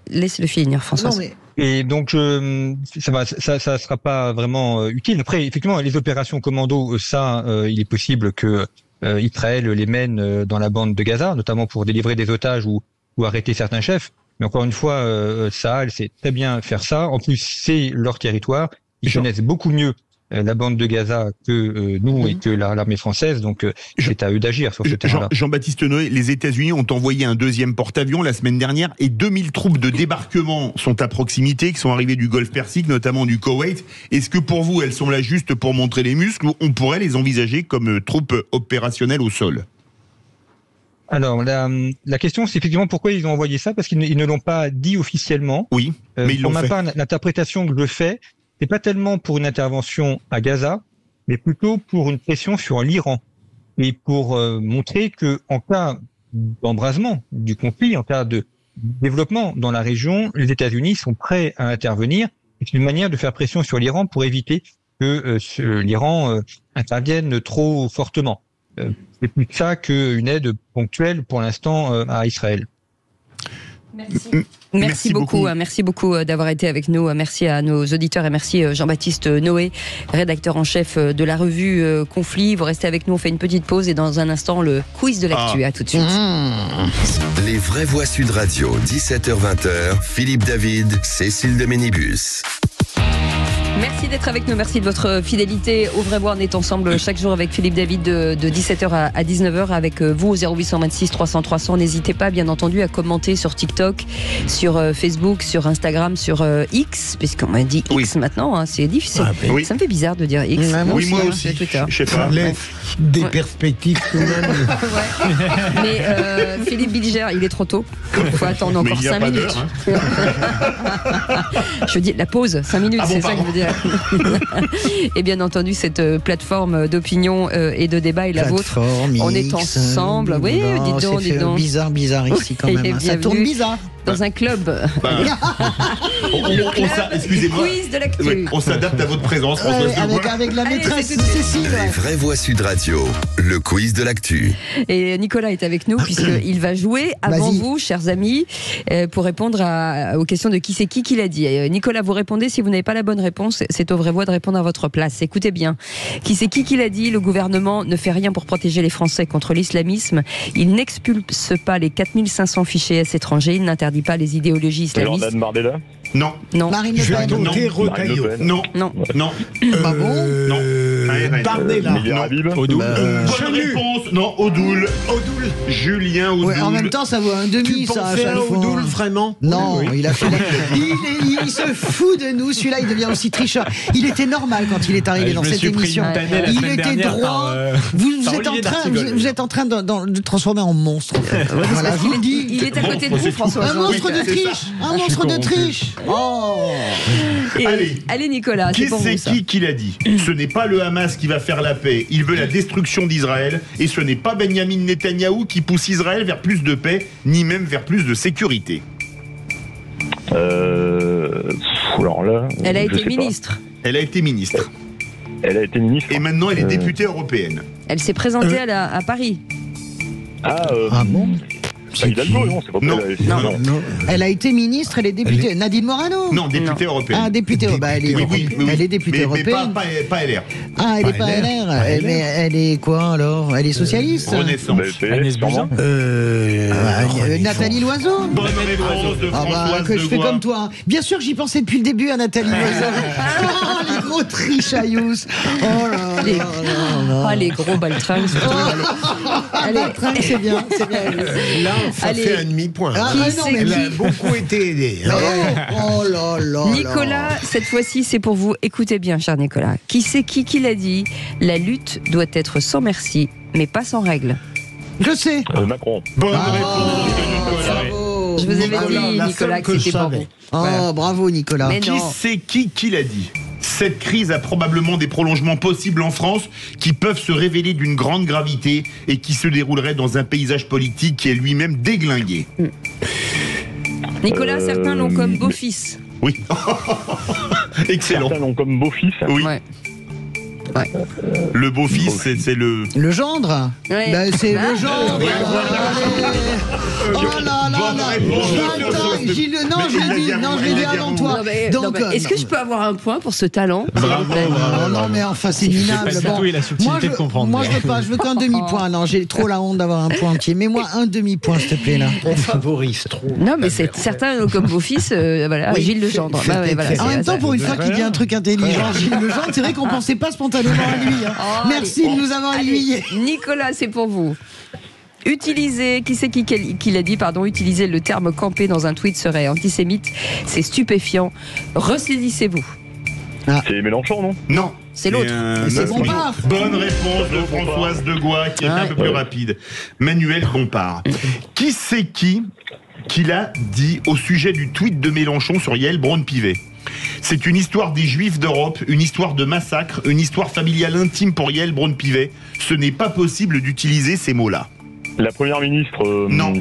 Laissez-le finir, François. Et donc, ça sera pas vraiment utile. Après, effectivement, les opérations commando, il est possible que Israël les mène dans la bande de Gaza, notamment pour délivrer des otages ou arrêter certains chefs. Mais encore une fois, Tsahal sait très bien faire ça. En plus, c'est leur territoire. Ils connaissent beaucoup mieux la bande de Gaza que nous et que l'armée française, donc c'est à eux d'agir sur ce terrain-là. Jean-Baptiste Noé, les États-Unis ont envoyé un deuxième porte-avions la semaine dernière et 2000 troupes de débarquement sont à proximité, qui sont arrivées du Golfe Persique, notamment du Koweït. Est-ce que pour vous, elles sont là juste pour montrer les muscles, ou on pourrait les envisager comme troupes opérationnelles au sol? Alors, la question, c'est effectivement pourquoi ils ont envoyé ça, parce qu'ils ne l'ont pas dit officiellement. Oui, mais ils l'ont fait. Pour ma part, l'interprétation que je fais, c'est pas tellement pour une intervention à Gaza, mais plutôt pour une pression sur l'Iran. et pour montrer que en cas d'embrasement du conflit, en cas de développement dans la région, les États-Unis sont prêts à intervenir. C'est une manière de faire pression sur l'Iran pour éviter que l'Iran intervienne trop fortement. C'est plus ça qu'une aide ponctuelle pour l'instant à Israël. Merci beaucoup. Merci beaucoup d'avoir été avec nous. Merci à nos auditeurs et merci Jean-Baptiste Noé, rédacteur en chef de la revue Conflit. Vous restez avec nous, on fait une petite pause et dans un instant le quiz de l'actu. À tout de suite. Les vraies voix Sud Radio, 17h-20h, Philippe David, Cécile de Ménibus. Merci d'être avec nous, merci de votre fidélité aux Vraies Voix. On est ensemble chaque jour avec Philippe David de 17h à 19h avec vous au 0826 300 300. N'hésitez pas bien entendu à commenter sur TikTok, sur Facebook, sur Instagram, sur X, puisqu'on m'a dit X maintenant, hein, c'est difficile. Ça me fait bizarre de dire X. Oui, moi aussi, je sais pas. Des perspectives tout de même. Mais Philippe Bilger, il est trop tôt. Il faut attendre encore 5 minutes. Je dis la pause, 5 minutes, c'est ça que je veux dire. Et bien entendu, cette plateforme d'opinion et de débat est la vôtre. On est ensemble. Oui, dis donc. Bizarre ici quand même. Ça tourne bizarre. Dans un club. Excusez-moi. Quiz de l'actu. On s'adapte à votre présence, Françoise. Avec la maîtresse de Cécile. Les vraies voix Sud Radio, le quiz de l'actu. Et Nicolas est avec nous puisqu'il va jouer avant vous, chers amis, pour répondre aux questions de qui c'est qui l'a dit. Nicolas, vous répondez. Si vous n'avez pas la bonne réponse, c'est aux vraies voix de répondre à votre place. Écoutez bien. Qui c'est qui l'a dit? Le gouvernement ne fait rien pour protéger les Français contre l'islamisme. Il n'expulse pas les 4500 fichiers S étrangers. Il n'interdit pas les idéologies islamistes. Jordan Bardella? Non. Marine Le Pen? Non. Bardella? Odoul. Bonne réponse. Non, Odoul. Julien Odoul. Ouais, en même temps, ça vaut un demi, ça. Tu pensais à Odoul, vraiment? Non, il a fait. Il se fout de nous. Celui-là, il devient aussi tricheur. Il était normal quand il est arrivé dans cette émission. Il était droit. Vous êtes en train de transformer en monstre. Voilà, je vous le dis. Il est à côté de vous, François. Un monstre de triche. Un monstre de triche. Allez, Nicolas, c'est pour vous ça. Qui l'a dit? Ce n'est pas le Hamas qui va faire la paix. Il veut la destruction d'Israël. Et ce n'est pas Benyamin Netanyahou qui pousse Israël vers plus de paix, ni même vers plus de sécurité. Alors là, Elle a été ministre. Elle a été ministre. Et maintenant, elle est députée européenne. Elle s'est présentée à Paris. Bon? Hidalgo, non, c'est pas non. Elle a été ministre, elle est députée. Nadine Morano? Non, députée européenne. Ah, députée européenne. Elle est députée européenne. Mais pas LR. Ah, elle n'est pas LR. Mais elle est quoi alors? Elle est socialiste? Renaissance. Agnès Buzyn. Nathalie Loiseau? Bonne réponse de Françoise que je fais comme toi. Bien sûr que j'y pensais depuis le début à Nathalie Loiseau. Les gros trichaillous. Oh là là. Les gros baltringues. Baltringues, c'est bien. Là, ça fait un demi-point. Elle a beaucoup été aidée. Oh là là. Nicolas, cette fois-ci, c'est pour vous. Écoutez bien, cher Nicolas. Qui c'est qui l'a dit? La lutte doit être sans merci, mais pas sans règles. Je sais. Macron. Bonne réponse de Nicolas. Bravo. Je vous avais dit, Nicolas, que c'était pour vous. Oh, bravo, Nicolas. Mais Qui c'est qui l'a dit? Cette crise a probablement des prolongements possibles en France qui peuvent se révéler d'une grande gravité et qui se dérouleraient dans un paysage politique qui est lui-même déglingué. Nicolas, certains l'ont comme beau-fils. Oui. Excellent. Certains l'ont comme beau-fils. Oui. Ouais. Le beau-fils, c'est le... Le gendre? Ouais. C'est le gendre. Oh là là là. Gilles, non, je l'ai dit avant toi. Donc, est-ce que je peux avoir un point pour ce talent? Non, mais enfin, c'est minable. La subtilité de comprendre. Moi, je veux pas. Je veux qu'un demi-point. Non, j'ai trop la honte d'avoir un point entier. Mets-moi un demi-point, s'il te plaît, là. On favorise trop. Non, mais certains l'ont comme beau-fils. Voilà, Gilles Legendre. En même temps, pour une fois qu'il dit un truc intelligent, Gilles Legendre, c'est vrai qu'on pensait pas spontanément à lui. Merci de nous avoir aiguillés. Nicolas, c'est pour vous. Utiliser, qui c'est qui l'a dit, pardon, utiliser le terme camper dans un tweet serait antisémite, c'est stupéfiant. Ressaisissez-vous. C'est Mélenchon, non? Non. C'est l'autre. C'est Bompard. Bonne réponse de Françoise Degois, qui est un peu plus rapide. Manuel Bompard. Qui c'est qui l'a dit au sujet du tweet de Mélenchon sur Yael Braun-Pivet? C'est une histoire des Juifs d'Europe, une histoire de massacre, une histoire familiale intime pour Yael Braun-Pivet. Ce n'est pas possible d'utiliser ces mots-là. La première ministre. Non.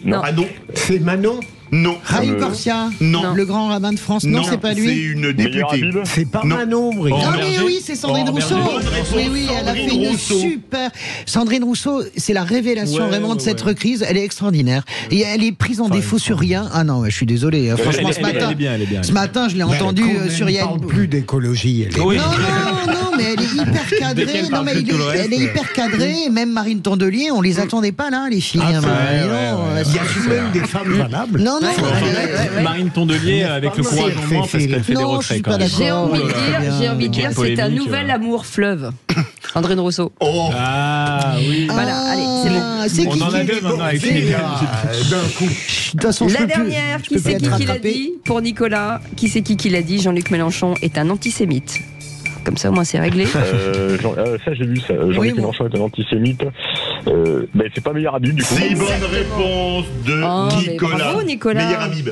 Non. Ah non. C'est Manon? Non. Raïm Corsia? Non. Le grand rabbin de France? Non, c'est pas lui. C'est une députée. C'est pas Manon, Non, mais oui, c'est Sandrine Rousseau. Oui, elle a fait une super. Sandrine Rousseau, c'est la révélation vraiment de cette reprise. Elle est extraordinaire. Et elle est prise en défaut sur rien. Ah non, je suis désolé. Franchement, ce matin, elle est bien. ce matin, je l'ai entendu sur Yann. Elle ne parle plus d'écologie. Non, mais elle est hyper cadrée. Non, mais elle est hyper cadrée. Et même Marine Tondelier, on les attendait pas là, les filles. Il y a même des femmes valables. Non. Marine Tondelier avec le courage en main parce qu'elle fait des retraits. J'ai envie de dire, c'est un nouvel amour fleuve. Sandrine Rousseau. Ah oui. Voilà, allez, c'est bon. On en a deux maintenant avec Philippe. D'un coup. De toute façon, la dernière, qui c'est qui l'a dit pour Nicolas? Qui c'est qui l'a dit? Jean-Luc Mélenchon est un antisémite. Comme ça, au moins, c'est réglé. Ça, j'ai vu ça. Jean-Luc Mélenchon est un antisémite. C'est pas Meyer Habib, du coup. C'est bonne réponse de Nicolas. Bravo, Nicolas. Meyer Habib.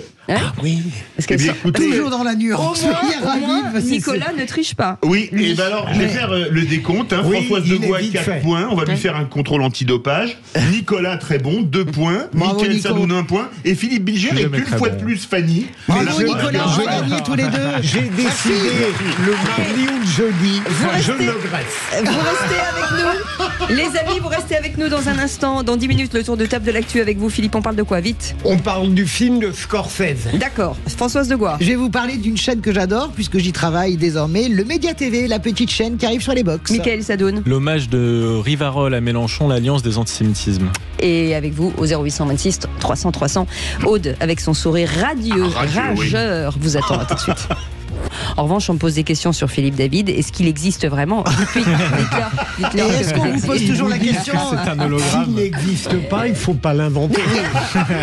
Oui. Parce que toujours dans la nuance. Au moins, Nicolas ne triche pas. Oui, et ben alors, je vais faire le décompte. Françoise Degois, 4 points. On va lui faire un contrôle antidopage. Nicolas, très bon, 2 points. Mickaël Sadoun, 1 point. Et Philippe Bilger, avec une fois de plus Fanny. Bravo, Nicolas, on va gagner tous les deux. J'ai décidé le mardi ou le jeudi. Je le regrette. Vous restez avec nous. Les amis, vous restez avec nous dans un instant. Dans 10 minutes, le tour de table de l'actu avec vous. Philippe, on parle de quoi? Vite. On parle du film de Scorsese. D'accord. Françoise Degois. Je vais vous parler d'une chaîne que j'adore, puisque j'y travaille désormais, le Média TV, la petite chaîne qui arrive sur les box. Mickaël Sadoun. L'hommage de Rivarol à Mélenchon, l'alliance des antisémitismes. Et avec vous, au 0826 300 300, Aude, avec son sourire radieux, rageur, vous attend tout de suite. En revanche, on me pose des questions sur Philippe David. Est-ce qu'il existe vraiment? Et est-ce qu'on vous pose toujours la question? C'est un hologramme. S'il n'existe pas, il ne faut pas l'inventer.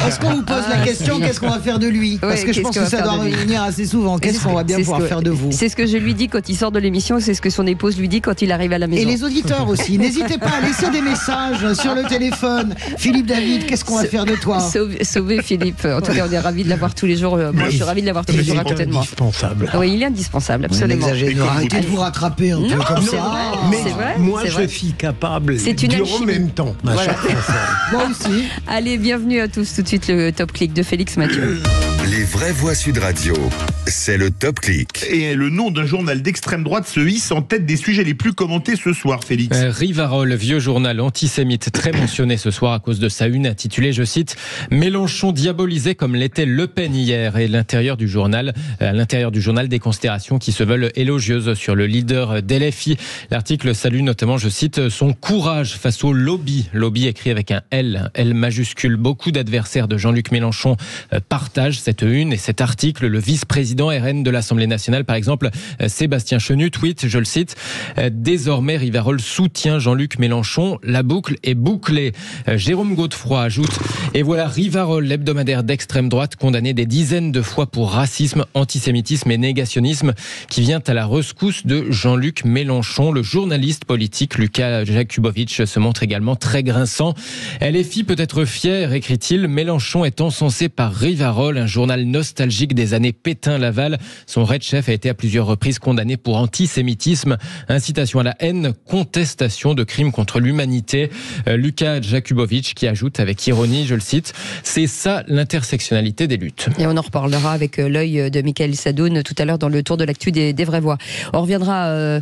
Est-ce qu'on vous pose la question, qu'est-ce qu'on va faire de lui? Parce que je pense que ça doit revenir assez souvent. Qu'est-ce qu'on va bien pouvoir faire de vous? C'est ce que je lui dis quand il sort de l'émission, c'est ce que son épouse lui dit quand il arrive à la maison. Et les auditeurs aussi, n'hésitez pas à laisser des messages sur le téléphone. Philippe David, qu'est-ce qu'on va faire de toi? Sauver Philippe. En tout cas, on est ravis de l'avoir tous les jours. Moi, je suis ravie de l'avoir tous les jours à côté de moi. Indispensable. Oui, il est indispensable, absolument. Arrêtez de vous rattraper un peu comme ça. Mais moi, je suis capable en même temps. Voilà. Moi aussi. Allez, bienvenue à tous. Tout de suite, le top clic de Félix Mathieu. Les vraies voix Sud Radio, c'est le top clic. Et le nom d'un journal d'extrême droite se hisse en tête des sujets les plus commentés ce soir, Félix. Rivarol, vieux journal antisémite très mentionné ce soir à cause de sa une intitulée, je cite, Mélenchon diabolisé comme l'était Le Pen hier. Et à l'intérieur du journal, des considérations qui se veulent élogieuses sur le leader d'LFI. L'article salue notamment, je cite, son courage face au lobby. Lobby écrit avec un L majuscule. Beaucoup d'adversaires de Jean-Luc Mélenchon partagent cette une et cet article. Le vice-président RN de l'Assemblée nationale, par exemple, Sébastien Chenu, tweet, je le cite, désormais Rivarol soutient Jean-Luc Mélenchon. La boucle est bouclée. Jérôme Godefroy ajoute, et voilà Rivarol, l'hebdomadaire d'extrême droite, condamné des dizaines de fois pour racisme, antisémitisme et négationnisme, qui vient à la rescousse de Jean-Luc Mélenchon. Le journaliste politique Lucas Jakubowicz se montre également très grinçant. LFI peut être fier, écrit-il, Mélenchon est encensé par Rivarol, un journal nostalgique des années Pétain-Laval. Son red-chef a été à plusieurs reprises condamné pour antisémitisme, incitation à la haine, contestation de crimes contre l'humanité. Lucas Jakubowicz qui ajoute avec ironie, je le cite, c'est ça l'intersectionnalité des luttes. Et on en reparlera avec l'œil de Mickaël Sadoun tout à l'heure dans le tour de l'actu des vraies voix. On reviendra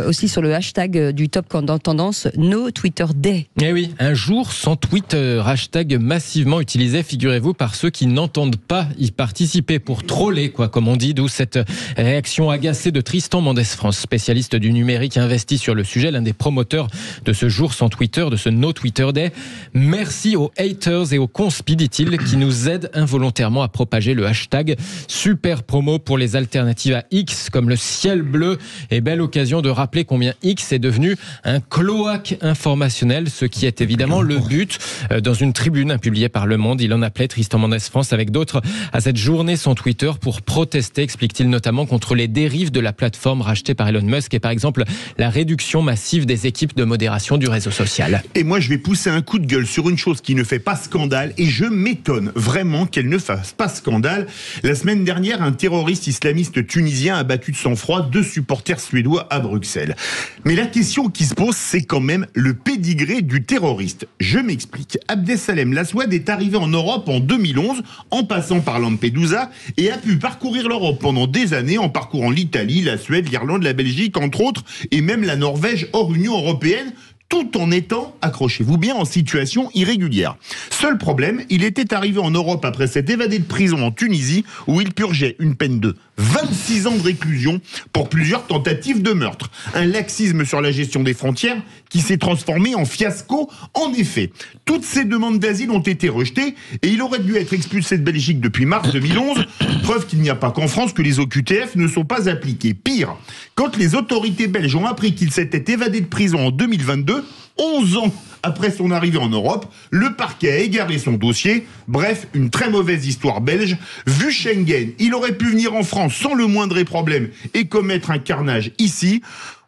aussi sur le hashtag du top tendance No Twitter Day. Eh oui, un jour sans Twitter, hashtag massivement utilisé, figurez-vous, par ceux qui n'entendent pas y participer pour troller, comme on dit, d'où cette réaction agacée de Tristan Mendès France, spécialiste du numérique investi sur le sujet, l'un des promoteurs de ce jour sans Twitter, de ce No Twitter Day. Merci aux haters et aux conspi, dit-il, qui nous aident involontairement à propager le hashtag. Super promo pour les alternatives à X, comme le ciel bleu, et belle occasion de rappeler combien X est devenu un cloaque informationnel, ce qui est évidemment le but. Dans une tribune publiée par Le Monde, il en appelait, Tristan Mendès France, avec d'autres, à cette journée son Twitter pour protester, explique-t-il, notamment contre les dérives de la plateforme rachetée par Elon Musk et par exemple la réduction massive des équipes de modération du réseau social. Et moi je vais pousser un coup de gueule sur une chose qui ne fait pas scandale et je m'étonne vraiment qu'elle ne fasse pas scandale. La semaine dernière, un terroriste islamiste tunisien a battu de sang-froid 2 supporters suédois à Bruxelles. Mais la question qui se pose, c'est quand même le pédigré du terroriste. Je m'explique. Abdesalem Laswad est arrivé en Europe en 2011 en passant par Lampedusa et a pu parcourir l'Europe pendant des années en parcourant l'Italie, la Suède, l'Irlande, la Belgique entre autres et même la Norvège hors Union européenne, tout en étant, accrochez-vous bien, en situation irrégulière. Seul problème, il était arrivé en Europe après s'être évadé de prison en Tunisie où il purgeait une peine de 26 ans de réclusion pour plusieurs tentatives de meurtre. Un laxisme sur la gestion des frontières qui s'est transformé en fiasco. En effet, toutes ces demandes d'asile ont été rejetées et il aurait dû être expulsé de Belgique depuis mars 2011, preuve qu'il n'y a pas qu'en France que les OQTF ne sont pas appliqués. Pire, quand les autorités belges ont appris qu'il s'était évadé de prison en 2022, 11 ans après son arrivée en Europe, le parquet a égaré son dossier. Bref, une très mauvaise histoire belge. Vu Schengen, il aurait pu venir en France sans le moindre problème et commettre un carnage ici.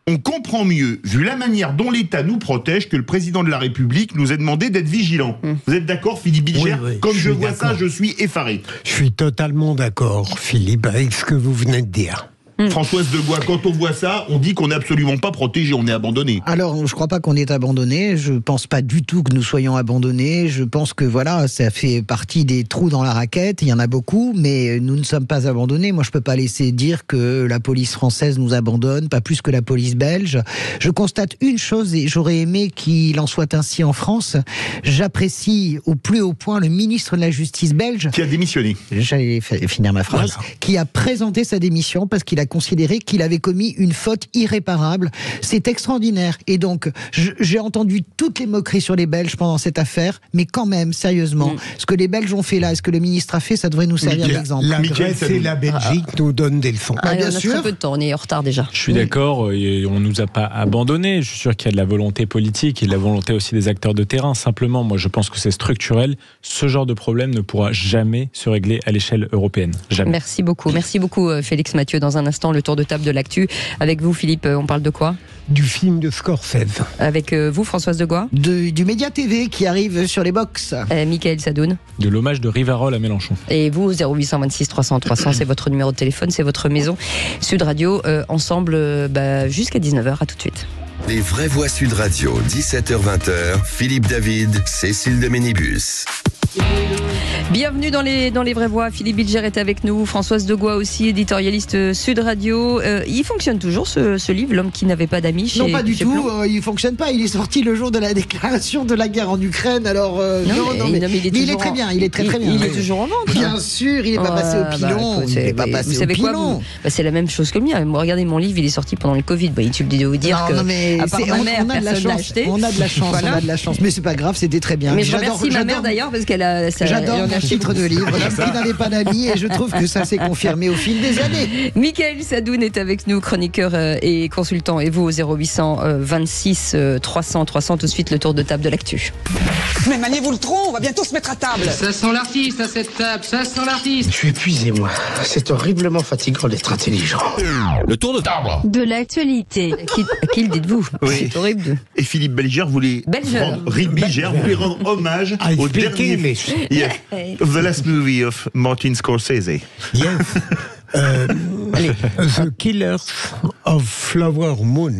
On comprend mieux, vu la manière dont l'État nous protège, que le président de la République nous a demandé d'être vigilants. Vous êtes d'accord, Philippe Bilger? Oui, Comme je vois ça, je suis effaré. Je suis totalement d'accord, Philippe, avec ce que vous venez de dire. Françoise de Gois, quand on voit ça, on dit qu'on n'est absolument pas protégé, on est abandonné. Alors, je ne crois pas qu'on est abandonné. Je ne pense pas du tout que nous soyons abandonnés. Je pense que voilà, ça fait partie des trous dans la raquette. Il y en a beaucoup, mais nous ne sommes pas abandonnés. Moi, je ne peux pas laisser dire que la police française nous abandonne, pas plus que la police belge. Je constate une chose, et j'aurais aimé qu'il en soit ainsi en France. J'apprécie au plus haut point le ministre de la Justice belge. Qui a démissionné. J'allais finir ma phrase. Voilà. Qui a présenté sa démission parce qu'il a considéré qu'il avait commis une faute irréparable. C'est extraordinaire. Et donc, j'ai entendu toutes les moqueries sur les Belges pendant cette affaire, mais quand même, sérieusement, ce que les Belges ont fait là, ce que le ministre a fait, ça devrait nous servir d'exemple. La Grèce et la Belgique nous donnent des leçons. Bien sûr. On a très peu de temps, on est en retard déjà. Je suis d'accord, et on ne nous a pas abandonnés. Je suis sûr qu'il y a de la volonté politique et de la volonté aussi des acteurs de terrain. Simplement, moi, je pense que c'est structurel. Ce genre de problème ne pourra jamais se régler à l'échelle européenne. Jamais. Merci beaucoup, Félix Mathieu. Dans un instant, le tour de table de l'actu. Avec vous, Philippe, on parle de quoi? Du film de Scorsese. Avec vous, Françoise de Gois? Du Média TV qui arrive sur les box. Michael Sadoun. De l'hommage de Rivarol à Mélenchon. Et vous, 0826 300 300, c'est votre numéro de téléphone, c'est votre maison. Sud Radio, ensemble jusqu'à 19h. À tout de suite. Les vraies voix Sud Radio, 17h-20h, Philippe David, Cécile de Ménibus. Bienvenue dans les vraies voix. Philippe Bilger est avec nous, Françoise de Gois aussi, éditorialiste Sud Radio. Il fonctionne toujours ce livre, L'homme qui n'avait pas d'amis chez... Non, pas du tout, il fonctionne pas. Il est sorti le jour de la déclaration de la guerre en Ukraine. Alors mais il est très bien, il est très bien. Il est toujours en vente. Bien sûr, il n'est pas passé au pilon. Il n'est pas passé au pilon. C'est la même chose que le mien. Regardez mon livre, il est sorti pendant le Covid. Inutile de vous dire que à part ma mère, personne l'a acheté. On a de la chance, mais c'est pas grave, c'était très bien. Mais je remercie ma mère d'ailleurs parce qu'elle a... J'adore mon titre de livre, L'homme qui n'avait pas d'amis, et je trouve que ça s'est confirmé au fil des années. Michael Sadoun est avec nous, chroniqueur et consultant, et vous au 0800 26 300 300, tout de suite le tour de table de l'actu. Mais maniez-vous le tronc, on va bientôt se mettre à table. Ça sent l'artiste à cette table, ça sent l'artiste. Je suis épuisé, moi. C'est horriblement fatigant d'être intelligent. Le tour de table de l'actualité. À qui le dites-vous? Oui. C'est horrible. Et Philippe Bilger voulait rendre hommage au dernier... Yes. The last movie of Martin Scorsese. Yes. The Killers of Flower Moon.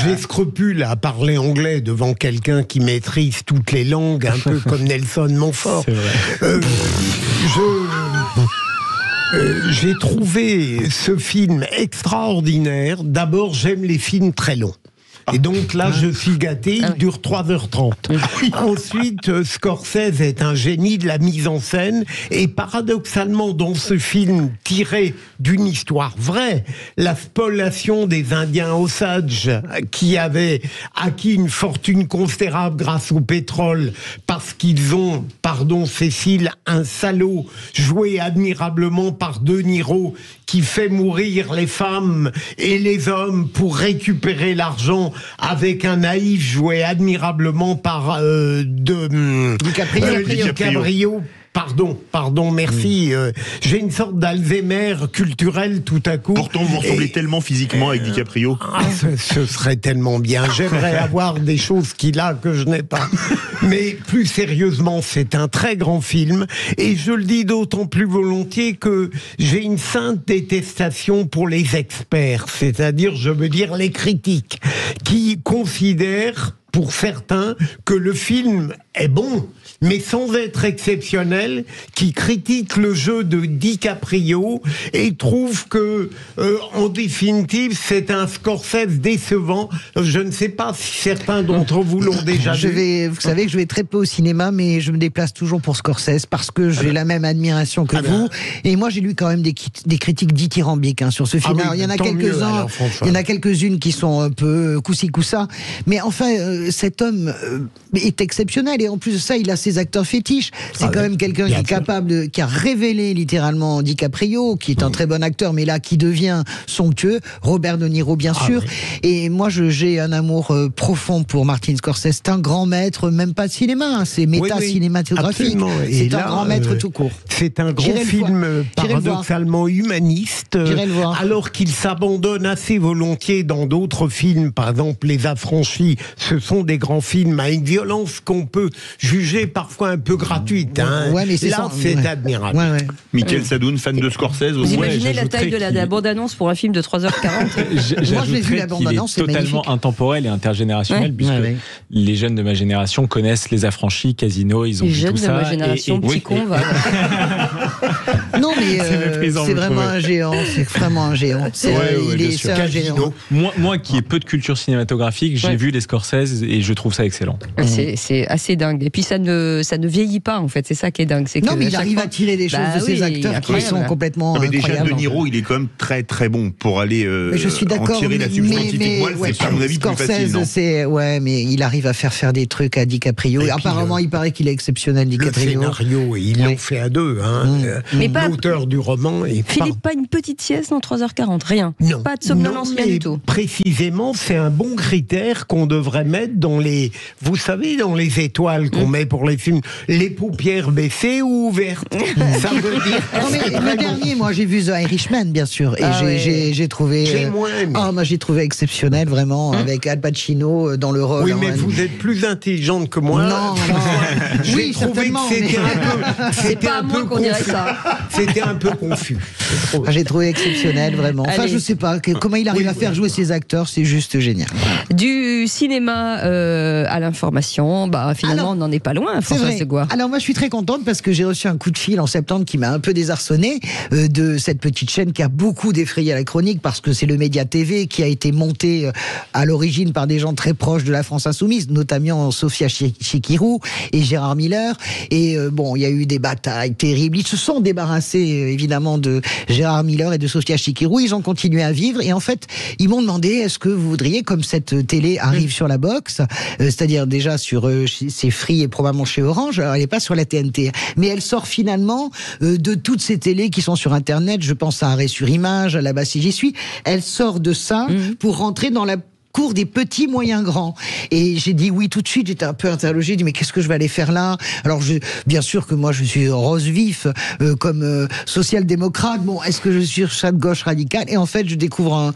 J'ai scrupule à parler anglais devant quelqu'un qui maîtrise toutes les langues, un peu comme Nelson Montfort. J'ai trouvé ce film extraordinaire. D'abord, j'aime les films très longs. Et donc là, je suis gâté, il dure 3h30. Ensuite, Scorsese est un génie de la mise en scène. Et paradoxalement, dans ce film tiré d'une histoire vraie, la spoliation des Indiens Osage, qui avaient acquis une fortune considérable grâce au pétrole, parce qu'ils ont, pardon Cécile, un salaud joué admirablement par De Niro, qui fait mourir les femmes et les hommes pour récupérer l'argent, avec un naïf joué admirablement par DiCaprio. Pardon, merci. J'ai une sorte d'Alzheimer culturel tout à coup. Pourtant, vous ressemblez tellement physiquement avec DiCaprio. Ce serait tellement bien. J'aimerais avoir des choses qu'il a que je n'ai pas. Mais plus sérieusement, c'est un très grand film. Et je le dis d'autant plus volontiers que j'ai une sainte détestation pour les experts. C'est-à-dire, je veux dire, les critiques qui considèrent, pour certains, que le film est bon, mais sans être exceptionnel, qui critique le jeu de DiCaprio et trouve que, en définitive, c'est un Scorsese décevant. Je ne sais pas si certains d'entre vous l'ont déjà vu. Vous savez que je vais très peu au cinéma, mais je me déplace toujours pour Scorsese parce que j'ai la même admiration que vous. Et moi, j'ai lu quand même des critiques dithyrambiques sur ce film. Alors, il y en a quelques-uns, il y en a quelques-unes qui sont un peu coup-ci, coup-ça. Mais enfin, cet homme est exceptionnel. Et en plus de ça, il a ses acteurs fétiches. C'est quand même quelqu'un qui est capable, qui a révélé littéralement DiCaprio, qui est un très bon acteur, mais là, qui devient somptueux. Robert De Niro, bien sûr. Oui. Et moi, j'ai un amour profond pour Martin Scorsese. C'est un grand maître, même pas de cinéma, c'est méta-cinématographique. C'est un grand maître tout court. C'est un grand film paradoxalement humaniste, alors qu'il s'abandonne assez volontiers dans d'autres films. Par exemple, Les Affranchis, ce sont des grands films à une violence qu'on peut juger parfois un peu gratuite. Mais c'est admirable. Mickaël Sadoun, fan de Scorsese. Vous imaginez la taille de la bande-annonce pour un film de 3h40? Moi, je l'ai vu, la bande-annonce, c'est totalement intemporel et intergénérationnel, puisque les jeunes de ma génération connaissent Les Affranchis, Casino, ils ont vu tout ça. Les jeunes de ma génération, petit con, va. Non, mais c'est vraiment un géant. C'est vraiment un géant. C'est un géant. Moi, qui ai peu de culture cinématographique, j'ai vu les Scorsese et je trouve ça excellent. C'est assez dingue. Et puis ça ne vieillit pas, en fait. C'est ça qui est dingue. Non, mais il arrive à tirer des choses de ses acteurs qui sont complètement incroyables. Déjà, De Niro, il est quand même très très bon pour aller en tirer la substantifique moelle. C'est à mon avis plus facile. Mais il arrive à faire des trucs à DiCaprio. Et apparemment, il paraît qu'il est exceptionnel, DiCaprio. Le scénario, ils l'ont fait à deux. L'auteur du roman. Philippe, pas une petite sieste en 3h40, rien. Non. Pas de somnolence, rien du tout. Précisément, c'est un bon critère qu'on devrait mettre dans les, vous savez, dans les étoiles qu'on met pour les films, les paupières baissées ou ouvertes. Ça veut dire. Le dernier, moi, j'ai vu The Irishman, bien sûr, et j'ai trouvé. Moi, j'ai trouvé exceptionnel, vraiment, avec Al Pacino dans le rôle. Oui, mais vous êtes plus intelligente que moi. Non. J'ai trouvé que c'était c'est pas à moi qu'on dirait ça. C'était un peu confus. J'ai trouvé exceptionnel, vraiment. Enfin, je sais pas comment il arrive à faire jouer ses acteurs, c'est juste génial. Du cinéma à l'information, finalement, on n'en est pas loin, François Segouin. Alors moi, je suis très contente parce que j'ai reçu un coup de fil en septembre qui m'a un peu désarçonné de cette petite chaîne qui a beaucoup défrayé la chronique parce que c'est le Média TV qui a été monté à l'origine par des gens très proches de la France Insoumise, notamment Sophia Chikirou et Gérard Miller. Et il y a eu des batailles terribles. Ils se sont débarrassés évidemment de Gérard Miller et de Sophia Chikirou. Ils ont continué à vivre et en fait, ils m'ont demandé est-ce que vous voudriez, comme cette télé arrive sur la box, c'est-à-dire déjà sur c'est Free et probablement chez Orange, alors elle n'est pas sur la TNT, mais elle sort finalement de toutes ces télés qui sont sur Internet. Je pense à Arrêt sur Image, à La Bas si j'y suis. Elle sort de ça pour rentrer dans la cours des petits, moyens, grands. Et j'ai dit oui tout de suite, j'étais un peu interlogé, j'ai dit mais qu'est-ce que je vais aller faire là? Alors bien sûr que moi je suis rose vif comme social-démocrate, est-ce que je suis sur cette gauche radicale? Et en fait je découvre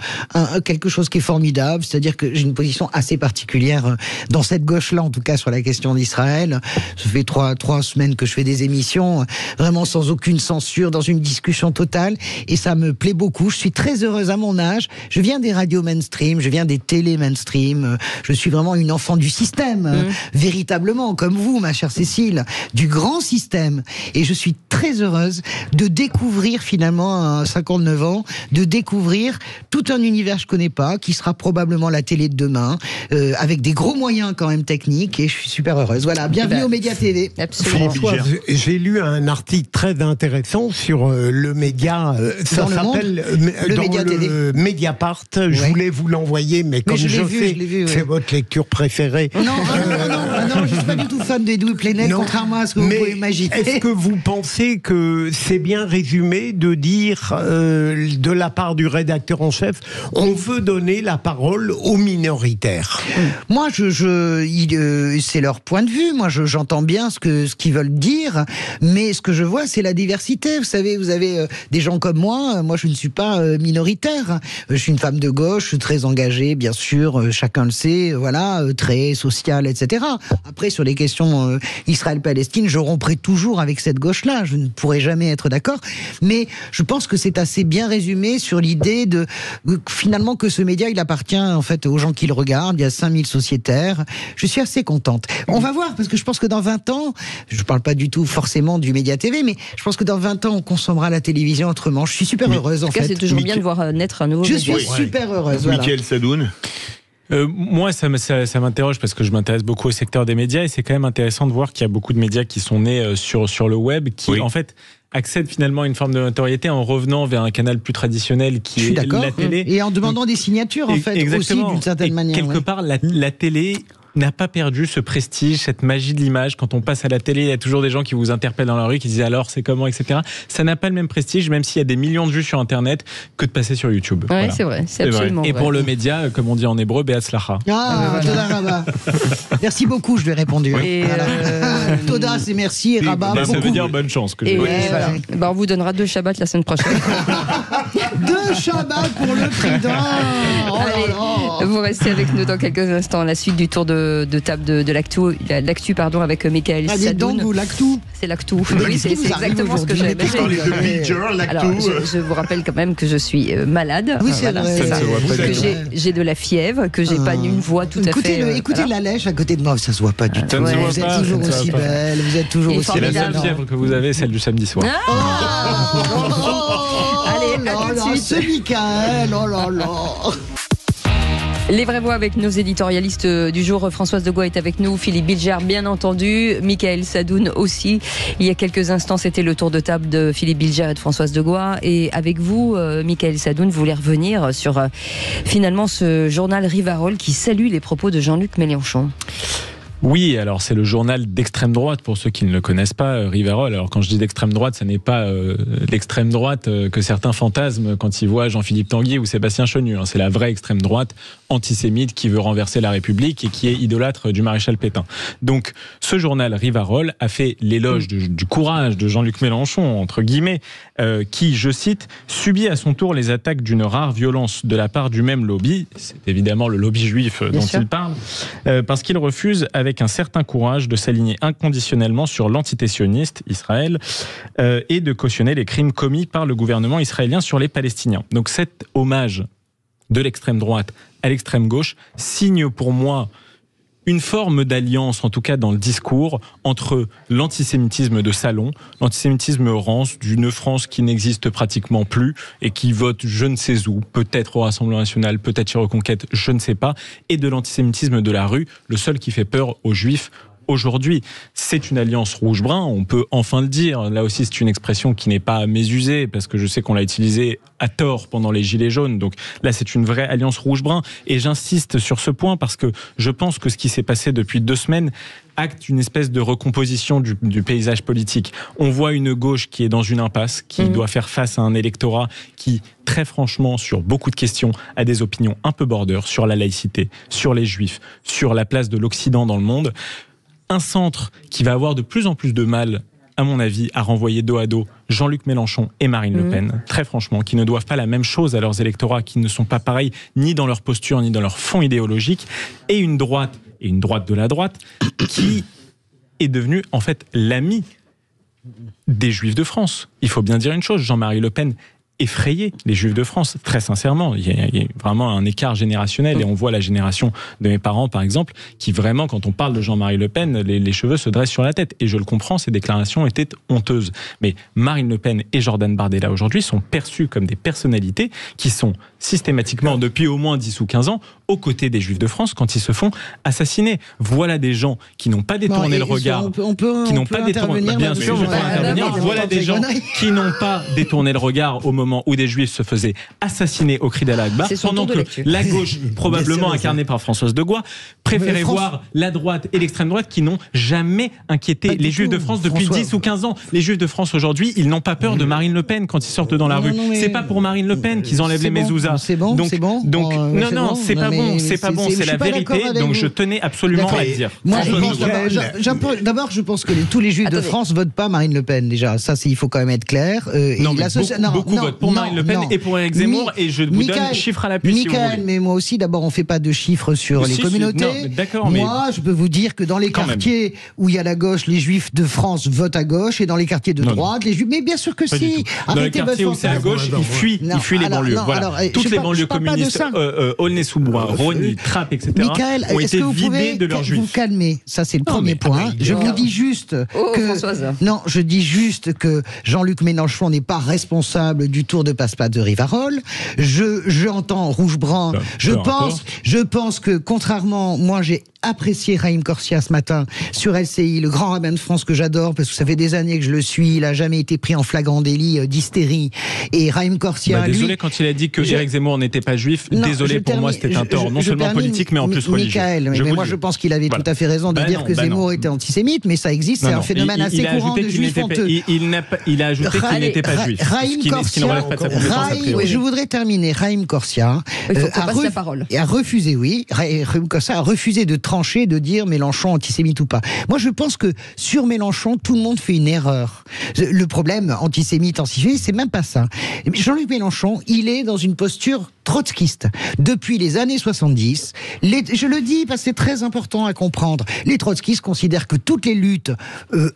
quelque chose qui est formidable, c'est-à-dire que j'ai une position assez particulière dans cette gauche-là, en tout cas sur la question d'Israël. Ça fait trois semaines que je fais des émissions, vraiment sans aucune censure, dans une discussion totale, et ça me plaît beaucoup. Je suis très heureuse à mon âge, je viens des radios mainstream, je viens des télé mainstream, je suis vraiment une enfant du système, véritablement, comme vous, ma chère Cécile, du grand système. Et je suis très heureuse de découvrir finalement, à 59 ans, de découvrir tout un univers que je connais pas, qui sera probablement la télé de demain, avec des gros moyens quand même techniques, et je suis super heureuse. Voilà, bienvenue au Média TV. Absolument. François, j'ai lu un article très intéressant sur le média, ça s'appelle le Mediapart. Je voulais vous l'envoyer, mais comme je sais, c'est votre lecture préférée. Non, Non, je ne suis pas du tout fan d'Edoui Plenel, contrairement à ce que vous pouvez imaginer. Est-ce que vous pensez que c'est bien résumé de dire, de la part du rédacteur en chef, on veut donner la parole aux minoritaires? Moi, c'est leur point de vue. Moi, j'entends bien ce qu'ils veulent dire, mais ce que je vois, c'est la diversité. Vous savez, vous avez des gens comme moi. Moi, je ne suis pas minoritaire. Je suis une femme de gauche, très engagée, bien sûr. Chacun le sait. Voilà, très sociale, etc. Après, sur les questions Israël-Palestine, je romprai toujours avec cette gauche-là. Je ne pourrai jamais être d'accord. Mais je pense que c'est assez bien résumé sur l'idée de finalement que ce média, il appartient en fait aux gens qui le regardent. Il y a 5000 sociétaires. Je suis assez contente. On va voir, parce que je pense que dans 20 ans, je ne parle pas du tout forcément du Média TV, mais je pense que dans 20 ans, on consommera la télévision autrement. Je suis super heureuse, en fait. C'est toujours bien de voir naître un nouveau média. Je suis super heureuse. Voilà. Mickaël Sadoun. Moi, ça m'interroge parce que je m'intéresse beaucoup au secteur des médias et c'est quand même intéressant de voir qu'il y a beaucoup de médias qui sont nés sur le web, qui en fait accèdent finalement à une forme de notoriété en revenant vers un canal plus traditionnel qui est la télé. Et en demandant des signatures, en fait, exactement. aussi d'une certaine manière. Quelque part, la télé n'a pas perdu ce prestige, cette magie de l'image. Quand on passe à la télé, il y a toujours des gens qui vous interpellent dans la rue, qui disent alors c'est comment, etc. Ça n'a pas le même prestige, même s'il y a des millions de vues sur Internet, que de passer sur YouTube. Oui, voilà. c'est vrai, c'est absolument vrai. Et pour le média, comme on dit en hébreu, Be'atzlacha. Merci beaucoup, je lui ai répondu. Toda, c'est merci, et Rabat, ça veut dire bonne chance. Voilà. On vous donnera 2 Shabbats la semaine prochaine. 2 Shabbats pour le prix d'un. Vous restez avec nous dans quelques instants. La suite du tour de table de l'actu, avec Mickaël Sadoun. Donc, l'actu. C'est l'actu. Oui, c'est exactement ce que j'ai. Alors, je vous rappelle quand même que je suis malade. Oui, c'est vrai. Que j'ai de la fièvre, que j'ai pas une voix tout à fait. Écoutez la lèche à côté de moi, ça se voit pas du tout. Vous êtes toujours aussi belle. Vous êtes toujours aussi belle. C'est la seule fièvre que vous avez, celle du samedi soir. Allez, à tout de suite. Ce Mickaël, oh là là. Les vraies voix avec nos éditorialistes du jour. Françoise de Goua est avec nous, Philippe Bilger bien entendu, Mickaël Sadoun aussi. Il y a quelques instants, c'était le tour de table de Philippe Bilger et de Françoise de Goua. Et avec vous, Mickaël Sadoun, vous voulez revenir sur finalement ce journal Rivarol qui salue les propos de Jean-Luc Mélenchon. Oui, alors c'est le journal d'extrême droite, pour ceux qui ne le connaissent pas, Rivarol. Alors quand je dis d'extrême droite, ça n'est pas l'extrême droite que certains fantasment quand ils voient Jean-Philippe Tanguy ou Sébastien Chenu. C'est la vraie extrême droite antisémite qui veut renverser la République et qui est idolâtre du maréchal Pétain. Donc ce journal Rivarol a fait l'éloge du courage de Jean-Luc Mélenchon, entre guillemets, qui, je cite, subit à son tour les attaques d'une rare violence de la part du même lobby. C'est évidemment le lobby juif dont il parle, parce qu'il refuse avec un certain courage de s'aligner inconditionnellement sur l'entité sioniste, Israël, et de cautionner les crimes commis par le gouvernement israélien sur les Palestiniens. Donc cet hommage de l'extrême droite à l'extrême gauche signe pour moi une forme d'alliance, en tout cas dans le discours, entre l'antisémitisme de salon, l'antisémitisme rance d'une France qui n'existe pratiquement plus et qui vote je ne sais où, peut-être au Rassemblement National, peut-être chez Reconquête, je ne sais pas, et de l'antisémitisme de la rue, le seul qui fait peur aux Juifs aujourd'hui. C'est une alliance rouge-brun, on peut enfin le dire. Là aussi, c'est une expression qui n'est pas mésusée, parce que je sais qu'on l'a utilisée à tort pendant les Gilets jaunes. Donc là, c'est une vraie alliance rouge-brun. Et j'insiste sur ce point parce que je pense que ce qui s'est passé depuis 2 semaines acte une espèce de recomposition du paysage politique. On voit une gauche qui est dans une impasse, qui doit faire face à un électorat qui, très franchement, sur beaucoup de questions, a des opinions un peu border sur la laïcité, sur les Juifs, sur la place de l'Occident dans le monde. Un centre qui va avoir de plus en plus de mal, à mon avis, à renvoyer dos à dos Jean-Luc Mélenchon et Marine Le Pen, très franchement, qui ne doivent pas la même chose à leurs électorats, qui ne sont pas pareils ni dans leur posture, ni dans leur fond idéologique, et une droite de la droite, qui est devenue en fait l'ami des Juifs de France. Il faut bien dire une chose, Jean-Marie Le Pen effrayer les Juifs de France, très sincèrement. Il y a vraiment un écart générationnel et on voit la génération de mes parents, par exemple, qui vraiment, quand on parle de Jean-Marie Le Pen, les cheveux se dressent sur la tête. Et je le comprends, ces déclarations étaient honteuses. Mais Marine Le Pen et Jordan Bardella, aujourd'hui, sont perçus comme des personnalités qui sont systématiquement, depuis au moins 10 ou 15 ans, aux côtés des Juifs de France quand ils se font assassiner. Voilà des gens qui n'ont pas détourné le regard, qui n'ont pas détourné. Bien sûr, vous pouvez intervenir. Voilà des gens qui n'ont pas détourné le regard au moment où des Juifs se faisaient assassiner au cri d'Allah Akbar, pendant que la gauche, probablement incarnée par Françoise de Gois, préférait voir la droite et l'extrême droite qui n'ont jamais inquiété les Juifs de France depuis 10 ou 15 ans. Les Juifs de France aujourd'hui, ils n'ont pas peur de Marine Le Pen quand ils sortent dans la rue. C'est pas pour Marine Le Pen qu'ils enlèvent les mezouza. C'est pas bon. C'est la vérité. Donc je tenais absolument à le dire. D'abord, je pense que tous les Juifs de France votent pas Marine Le Pen. Déjà, ça, il faut quand même être clair. Beaucoup votent pour Marine Le Pen et pour Éric Zemmour, et je vous donne chiffres à l'appui si vous voulez. Mais moi aussi, d'abord, on fait pas de chiffres sur les communautés. Moi, je peux vous dire que dans les quartiers où il y a la gauche, les Juifs de France votent à gauche, et dans les quartiers de droite, les Juifs. Mais bien sûr que si. Dans les quartiers où c'est à gauche, ils fuient les banlieues. Toutes les banlieues communistes, Aulnay-sous-Bois, Rosny, Trappes, etc., ont été vidées de leurs Juifs. Vous calmer. Ça, c'est le premier point. Je vous dis juste que Jean-Luc Mélenchon n'est pas responsable du tour de passe-passe de Rivarol. J'entends Rouge-Brun. Je pense que, contrairement, moi, j'ai apprécié Raïm Corsia ce matin sur LCI, le grand rabbin de France que j'adore parce que ça fait des années que je le suis. Il a jamais été pris en flagrant délit d'hystérie. Et Raïm Corsia, désolé quand il a dit que Éric Zemmour n'était pas juif. Désolé, pour moi c'était un tort, non seulement politique mais en plus religieux. Mais moi je pense qu'il avait tout à fait raison de dire que Zemmour était antisémite, mais ça existe, c'est un phénomène assez courant de juifs honteux. Il a ajouté qu'il n'était pas juif. Raïm Corsia, je voudrais terminer. Raïm Corsia a refusé de trancher, de dire Mélenchon antisémite ou pas. Moi, je pense que sur Mélenchon, tout le monde fait une erreur. Le problème antisémite, c'est même pas ça. Jean-Luc Mélenchon, il est dans une posture trotskiste. Depuis les années 70, je le dis parce que c'est très important à comprendre, les trotskistes considèrent que toutes les luttes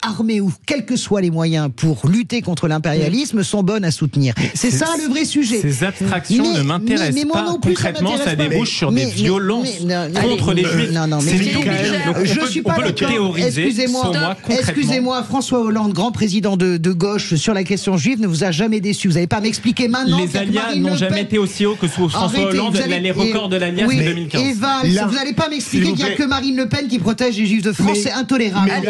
armées ou quels que soient les moyens pour lutter contre l'impérialisme sont bonnes à soutenir. C'est ça le vrai sujet. Ces abstractions ne m'intéressent pas. Concrètement, ça débouche sur des violences contre les Juifs. On peut le théoriser. Excusez-moi, François Hollande, grand président de gauche sur la question juive, ne vous a jamais déçu. Vous n'allez pas m'expliquer maintenant. Les alias n'ont jamais été aussi hauts que sous François Hollande. Les records de l'alias, c'est 2015. Vous n'allez pas m'expliquer qu'il n'y a que Marine Le Pen qui protège les Juifs de France. C'est intolérable. La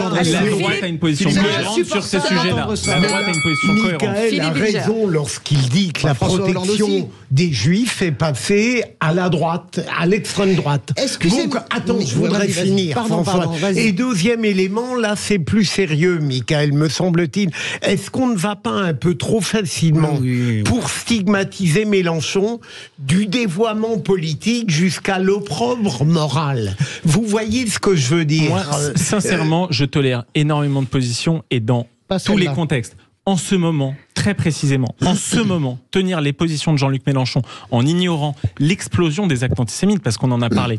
droite a une position cohérente sur ces sujets-là. La droite a une position cohérente. Michael a raison lorsqu'il dit que la protection des Juifs est passée à la droite, à l'extrême droite. Donc, attends, je voudrais finir, François. Et deuxième élément, là, c'est plus sérieux, Michael, me semble-t-il. Est-ce qu'on ne va pas un peu trop facilement pour stigmatiser Mélenchon du dévoiement politique jusqu'à l'opprobre moral? Vous voyez ce que je veux dire? Moi, sincèrement, je tolère énormément de positions et dans tous les contextes. En ce moment, très précisément, tenir les positions de Jean-Luc Mélenchon en ignorant l'explosion des actes antisémites, parce qu'on en a parlé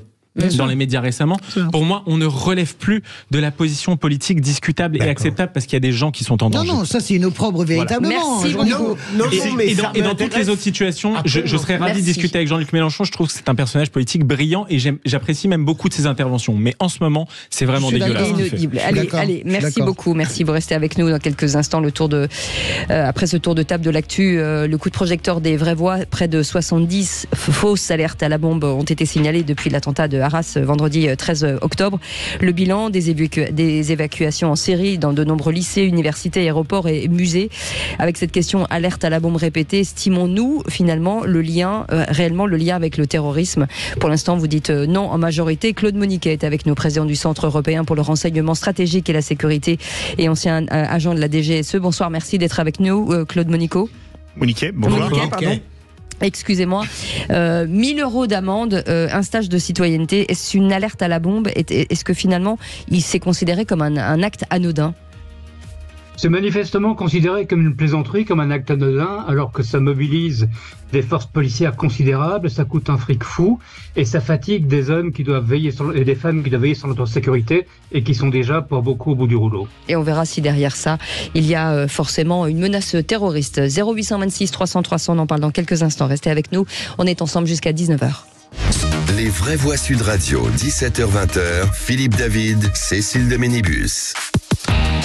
dans les médias récemment, pour moi, on ne relève plus de la position politique discutable et acceptable parce qu'il y a des gens qui sont en danger. Non, ça c'est une opprobre véritablement. Merci. Et dans toutes les autres situations, je serais ravi de discuter avec Jean-Luc Mélenchon. Je trouve que c'est un personnage politique brillant et j'apprécie même beaucoup de ses interventions. Mais en ce moment, c'est vraiment dégueulasse. Allez, merci beaucoup. Merci, vous restez avec nous dans quelques instants. Après ce tour de table de l'actu, le coup de projecteur des vraies voix, près de 70 fausses alertes à la bombe ont été signalées depuis l'attentat de Arras vendredi 13 octobre. Le bilan des évacuations en série dans de nombreux lycées, universités, aéroports et musées. Avec cette question alerte à la bombe répétée, estimons-nous finalement réellement le lien avec le terrorisme? Pour l'instant, vous dites non en majorité. Claude Moniquet est avec nous, président du Centre européen pour le renseignement stratégique et la sécurité et ancien agent de la DGSE. Bonsoir, merci d'être avec nous, Claude Moniquet, bonjour. Excusez-moi, 1 000 € d'amende, un stage de citoyenneté, est-ce une alerte à la bombe? Est-ce que finalement il s'est considéré comme un acte anodin? C'est manifestement considéré comme une plaisanterie, comme un acte anodin, alors que ça mobilise des forces policières considérables, ça coûte un fric fou, et ça fatigue des hommes qui doivent veiller et des femmes qui doivent veiller sur notre sécurité, et qui sont déjà pour beaucoup au bout du rouleau. Et on verra si derrière ça, il y a forcément une menace terroriste. 0826 300 300, on en parle dans quelques instants. Restez avec nous, on est ensemble jusqu'à 19h. Les vraies voix Sud Radio, 17h-20h, Philippe David, Cécile de Ménibus.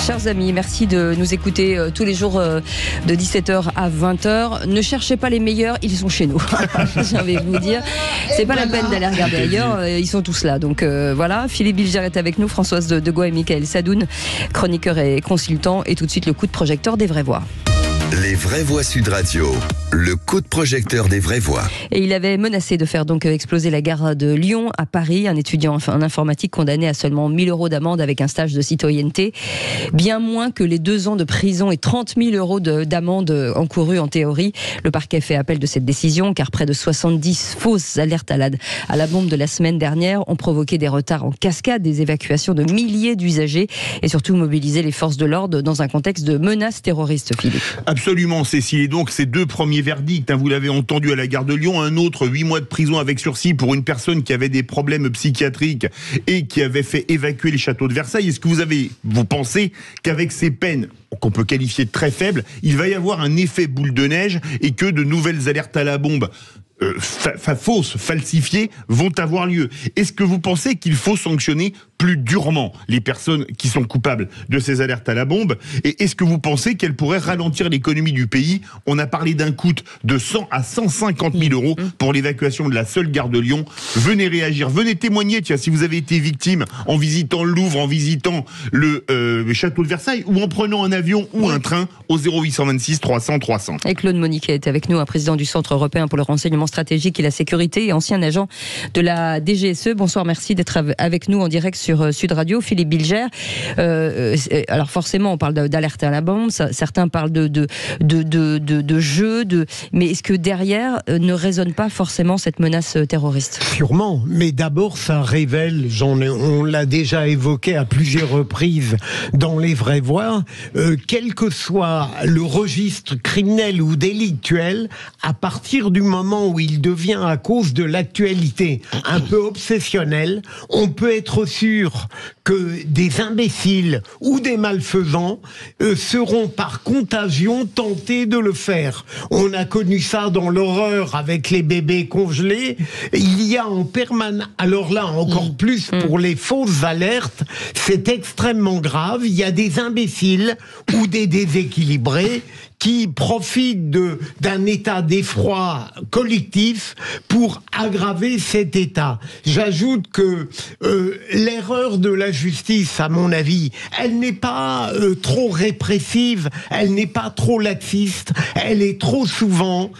Chers amis, merci de nous écouter tous les jours de 17h à 20h. Ne cherchez pas les meilleurs, ils sont chez nous. J'ai envie de vous dire. C'est pas la peine d'aller regarder ailleurs, ils sont tous là. Donc voilà, Philippe Bilger est avec nous, Françoise Degois et Michael Sadoun, chroniqueur et consultant. Et tout de suite, le coup de projecteur des vraies voix. Les vraies voix Sud Radio, le coup de projecteur des vraies voix. Et il avait menacé de faire donc exploser la gare de Lyon à Paris, un étudiant en informatique condamné à seulement 1 000 € d'amende avec un stage de citoyenneté, bien moins que les 2 ans de prison et 30 000 € d'amende encourus en théorie. Le parquet fait appel de cette décision car près de 70 fausses alertes à la bombe de la semaine dernière ont provoqué des retards en cascade, des évacuations de milliers d'usagers et surtout mobilisé les forces de l'ordre dans un contexte de menace terroriste, Philippe. Absolument, Cécile. Et donc, ces 2 premiers verdicts, vous l'avez entendu, à la gare de Lyon, un autre 8 mois de prison avec sursis pour une personne qui avait des problèmes psychiatriques et qui avait fait évacuer les châteaux de Versailles. Est-ce que vous pensez qu'avec ces peines qu'on peut qualifier de très faibles, il va y avoir un effet boule de neige et que de nouvelles alertes à la bombe fausses, falsifiées, vont avoir lieu? Est-ce que vous pensez qu'il faut sanctionner plus durement les personnes qui sont coupables de ces alertes à la bombe? Et est-ce que vous pensez qu'elles pourraient ralentir l'économie du pays? On a parlé d'un coût de 100 à 150 000 € pour l'évacuation de la seule gare de Lyon. Venez réagir, venez témoigner, si vous avez été victime en visitant le Louvre, en visitant le château de Versailles, ou en prenant un avion ou un train au 0826 300 300. Et Claude Moniquet est avec nous, un président du Centre européen pour le renseignement stratégique et la sécurité et ancien agent de la DGSE. Bonsoir, merci d'être avec nous en direct sur Sud Radio. Philippe Bilger. Alors forcément, on parle d'alerte à la bombe, certains parlent de jeu, mais est-ce que derrière ne résonne pas forcément cette menace terroriste? Sûrement, mais d'abord ça révèle, on l'a déjà évoqué à plusieurs reprises dans les vraies voix, quel que soit le registre criminel ou délictuel, à partir du moment où il devient, à cause de l'actualité, un peu obsessionnel, on peut être sûr que des imbéciles ou des malfaisants seront par contagion tentés de le faire. On a connu ça dans l'horreur avec les bébés congelés. Il y a en permanence, alors là encore plus pour les fausses alertes, c'est extrêmement grave. Il y a des imbéciles ou des déséquilibrés qui profitent d'un état d'effroi collectif pour aggraver cet état. J'ajoute que l'erreur de la justice, à mon avis, elle n'est pas trop répressive, elle n'est pas trop laxiste, elle est trop souvent